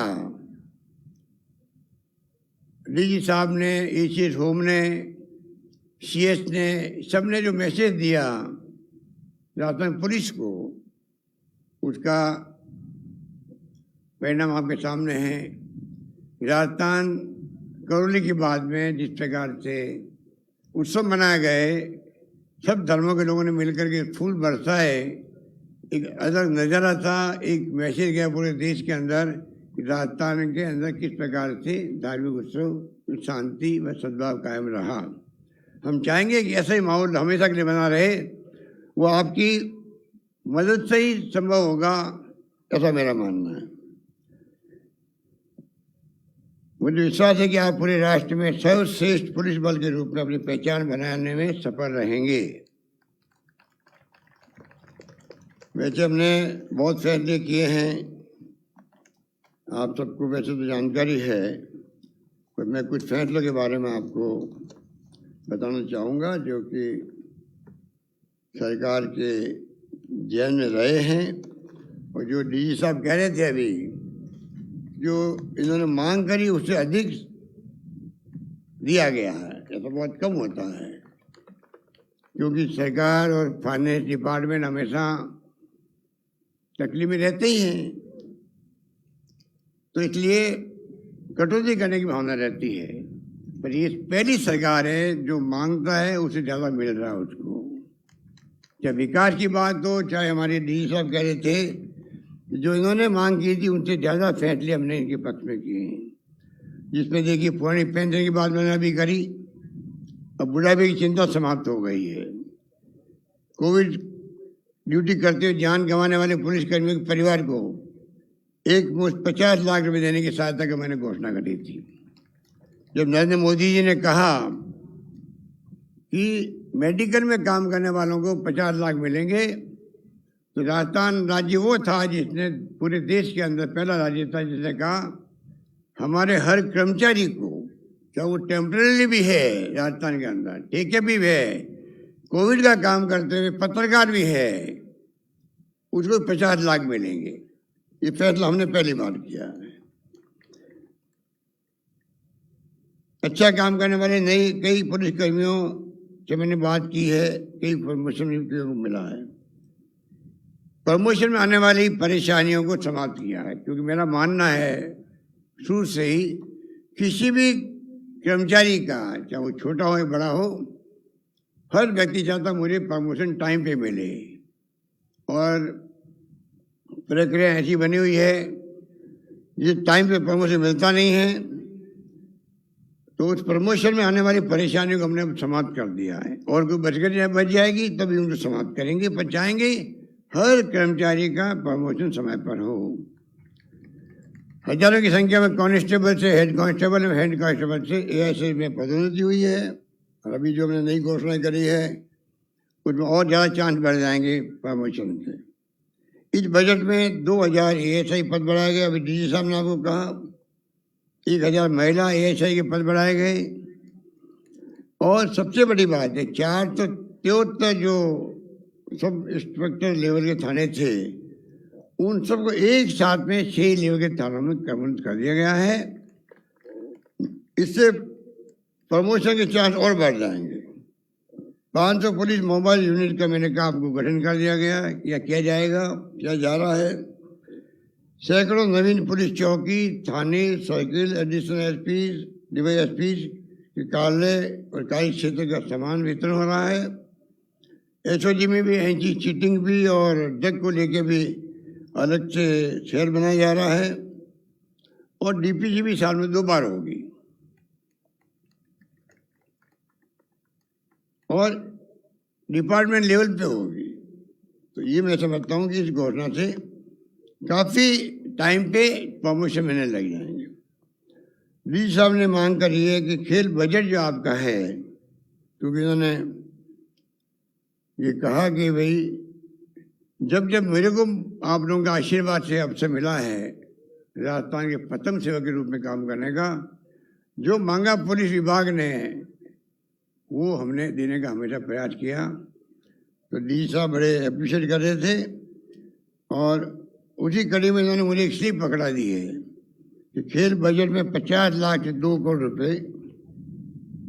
डीजी साहब ने, एसीएस होम ने, सीएस ने, सब ने जो मैसेज दिया राजस्थान पुलिस को, उसका परिणाम आपके सामने है। राजस्थान करौली की बाद में जिस प्रकार से उत्सव मनाए गए, सब धर्मों के लोगों ने मिलकर के फूल बरसाए, एक अलग नज़ारा था। एक मैसेज गया पूरे देश के अंदर, राजस्थान के अंदर किस प्रकार से धार्मिक उत्सव, शांति व सद्भाव कायम रहा। हम चाहेंगे कि ऐसा ही माहौल हमेशा के लिए बना रहे। वो आपकी मदद से ही संभव होगा, ऐसा मेरा मानना है। मुझे विश्वास है कि आप पूरे राष्ट्र में सर्वश्रेष्ठ पुलिस बल के रूप में अपनी पहचान बनाने में सफल रहेंगे। वैसे हमने बहुत फैसले किए हैं, आप सबको वैसे तो जानकारी है, पर मैं कुछ फैसलों के बारे में आपको बताना चाहूँगा जो कि सरकार के जहन में रहे हैं और जो डीजी साहब कह रहे थे अभी, जो इन्होंने मांग करी उससे अधिक दिया गया है। ऐसा बहुत कम होता है क्योंकि सरकार और फाइनेंस डिपार्टमेंट हमेशा तकलीफ में रहते ही हैं, तो इसलिए कटौती करने की भावना रहती है। पर ये पहली सरकार है जो मांगता है उससे ज़्यादा मिल रहा है उसको। चाहे विकास की बात हो, चाहे हमारे डीजी साहब कह रहे थे जो इन्होंने मांग की थी उनसे ज़्यादा फैसले हमने इनके पक्ष में किए हैं। जिसमें देखिए पुरानी पेंशन की बात मैंने अभी करी, अब बुढ़ापे की चिंता समाप्त हो गई है। कोविड ड्यूटी करते हुए जान गंवाने वाले पुलिसकर्मियों के परिवार को एक मुश्त 50 लाख रुपए देने की सहायता की मैंने घोषणा करी थी। जब नरेंद्र मोदी जी ने कहा कि मेडिकल में काम करने वालों को 50 लाख मिलेंगे, तो राजस्थान राज्य वो था जिसने पूरे देश के अंदर पहला राज्य था जिसने कहा हमारे हर कर्मचारी को, चाहे वो टेम्परेरी भी है राजस्थान के अंदर, ठेके भी है, कोविड का काम करते हुए पत्रकार भी है, उसको 50 लाख मिलेंगे। ये फैसला हमने पहली बार किया है। अच्छा काम करने वाले नए कई पुलिसकर्मियों से मैंने बात की है, कई प्रमोशन को मिला है। प्रमोशन में आने वाली परेशानियों को समाप्त किया है, क्योंकि मेरा मानना है शुरू से ही किसी भी कर्मचारी का, चाहे वो छोटा हो या बड़ा हो, हर व्यक्ति चाहता मुझे प्रमोशन टाइम पे मिले। और प्रक्रिया ऐसी बनी हुई है जिस टाइम पे प्रमोशन मिलता नहीं है, तो उस प्रमोशन में आने वाली परेशानियों को हमने समाप्त कर दिया है। और कोई बच जाएगी तभी उनको समाप्त करेंगे, पर चाहेंगे हर कर्मचारी का प्रमोशन समय पर हो। हजारों की संख्या में कांस्टेबल से हेड कांस्टेबल और हेड कांस्टेबल से एएसआई में पदोन्नति हुई है। और अभी जो हमने नई घोषणा करी है उसमें और ज़्यादा चांस बढ़ जाएंगे प्रमोशन से। इस बजट में 2000 एएसआई पद बढ़ाए गए। अभी डीजी साहब ने आपको कहा 1000 महिला एएसआई के पद बढ़ाए गए। और सबसे बड़ी बात है 4 73 जो सब इंस्पेक्टर लेवल के थाने थे, उन सबको एक साथ में 6 लेवल के थानों में कन्वर्ट कर दिया गया है। इससे प्रमोशन के चांस और बढ़ जाएंगे। 500 पुलिस मोबाइल यूनिट का मैंने कहा आपको गठन कर दिया गया या किया जाएगा, किया जा रहा है। सैकड़ों नवीन पुलिस चौकी, थाने, सर्किल, एडिशनल एसपी, डीवाईएसपी के कार्यालय और कार्य क्षेत्र का समान वितरण हो रहा है। एसओजी में भी एंटी चीटिंग भी और ड्रग को लेके भी अलग से शहर बनाया जा रहा है। और डीपीसी भी साल में 2 बार होगी। और डिपार्टमेंट लेवल पे होगी। तो ये मैं समझता हूँ कि इस घोषणा से काफ़ी टाइम पे प्रमोशन मिलने लग जाएंगे। डी साहब ने मांग करी है कि खेल बजट जो आपका है, क्योंकि उन्होंने ये कहा कि भाई जब जब मेरे को आप लोगों का आशीर्वाद से अवसर मिला है राजस्थान के प्रथम सेवक के रूप में काम करने का, जो मांगा पुलिस विभाग ने वो हमने देने का हमेशा प्रयास किया। तो डी साहब बड़े अप्रिशिएट कर रहे थे। और उसी कड़ी में इन्होंने मुझे एक स्लिप पकड़ा दी है कि खेल बजट में 50 लाख से 2 करोड़ रुपए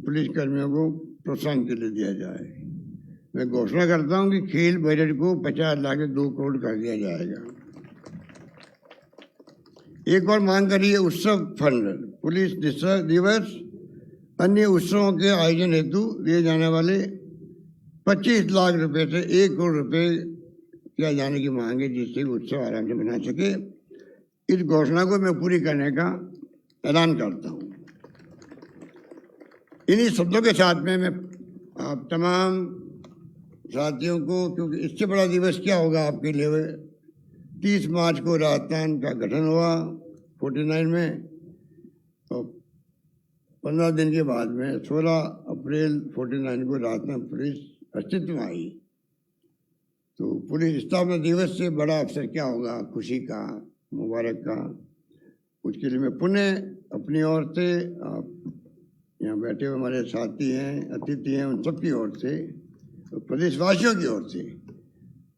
पुलिस कर्मियों को प्रोत्साहन के लिए दिया जाए। मैं घोषणा करता हूं कि खेल बजट को 50 लाख से 2 करोड़ कर दिया जाएगा। एक और मांग करी है उत्सव फंड, पुलिस दिवस अन्य उत्सवों के आयोजन हेतु दिए जाने वाले 25 लाख रुपए से 1 करोड़ रुपए किया जाने की मांग है, जिससे उत्सव आराम से बना सके। इस घोषणा को मैं पूरी करने का ऐलान करता हूँ। इन्हीं शब्दों के साथ में मैं आप तमाम साथियों को, क्योंकि इससे बड़ा दिवस क्या होगा आपके लिए। 30 मार्च को राजस्थान का गठन हुआ 49 में, और 15 दिन के बाद में 16 अप्रैल 49 को राजस्थान पुलिस अस्तित्व में आई। तो पुलिस स्थापना दिवस से बड़ा अवसर क्या होगा खुशी का, मुबारक का। उसके लिए मैं पुनः अपनी ओर से, आप यहाँ बैठे हुए हमारे साथी हैं, अतिथि हैं, उन सबकी ओर से, तो प्रदेशवासियों की ओर से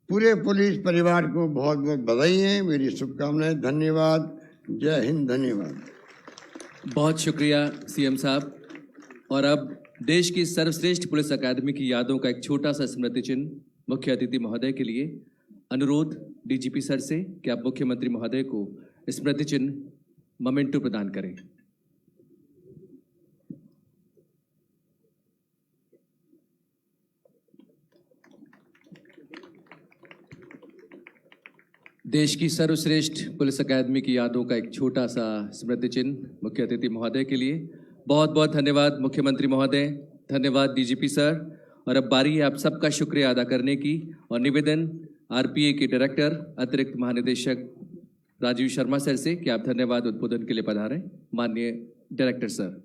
पूरे पुलिस परिवार को बहुत बहुत बधाई है, मेरी शुभकामनाएं। धन्यवाद। जय हिंद। धन्यवाद। बहुत शुक्रिया सीएम साहब। और अब देश की सर्वश्रेष्ठ पुलिस अकादमी की यादों का एक छोटा सा स्मृति चिन्ह मुख्य अतिथि महोदय के लिए। अनुरोध डीजीपी सर से कि आप मुख्यमंत्री महोदय को स्मृति चिन्ह मोमेंटो प्रदान करें। देश की सर्वश्रेष्ठ पुलिस अकादमी की यादों का एक छोटा सा स्मृति चिन्ह मुख्य अतिथि महोदय के लिए। बहुत बहुत धन्यवाद मुख्यमंत्री महोदय, धन्यवाद डीजीपी सर। और अब बारी है आप सबका शुक्रिया अदा करने की, और निवेदन आरपीए के डायरेक्टर अतिरिक्त महानिदेशक राजीव शर्मा सर से कि आप धन्यवाद उद्बोधन के लिए पधारें। माननीय डायरेक्टर सर।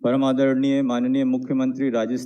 परम आदरणीय माननीय मुख्यमंत्री राजस्थान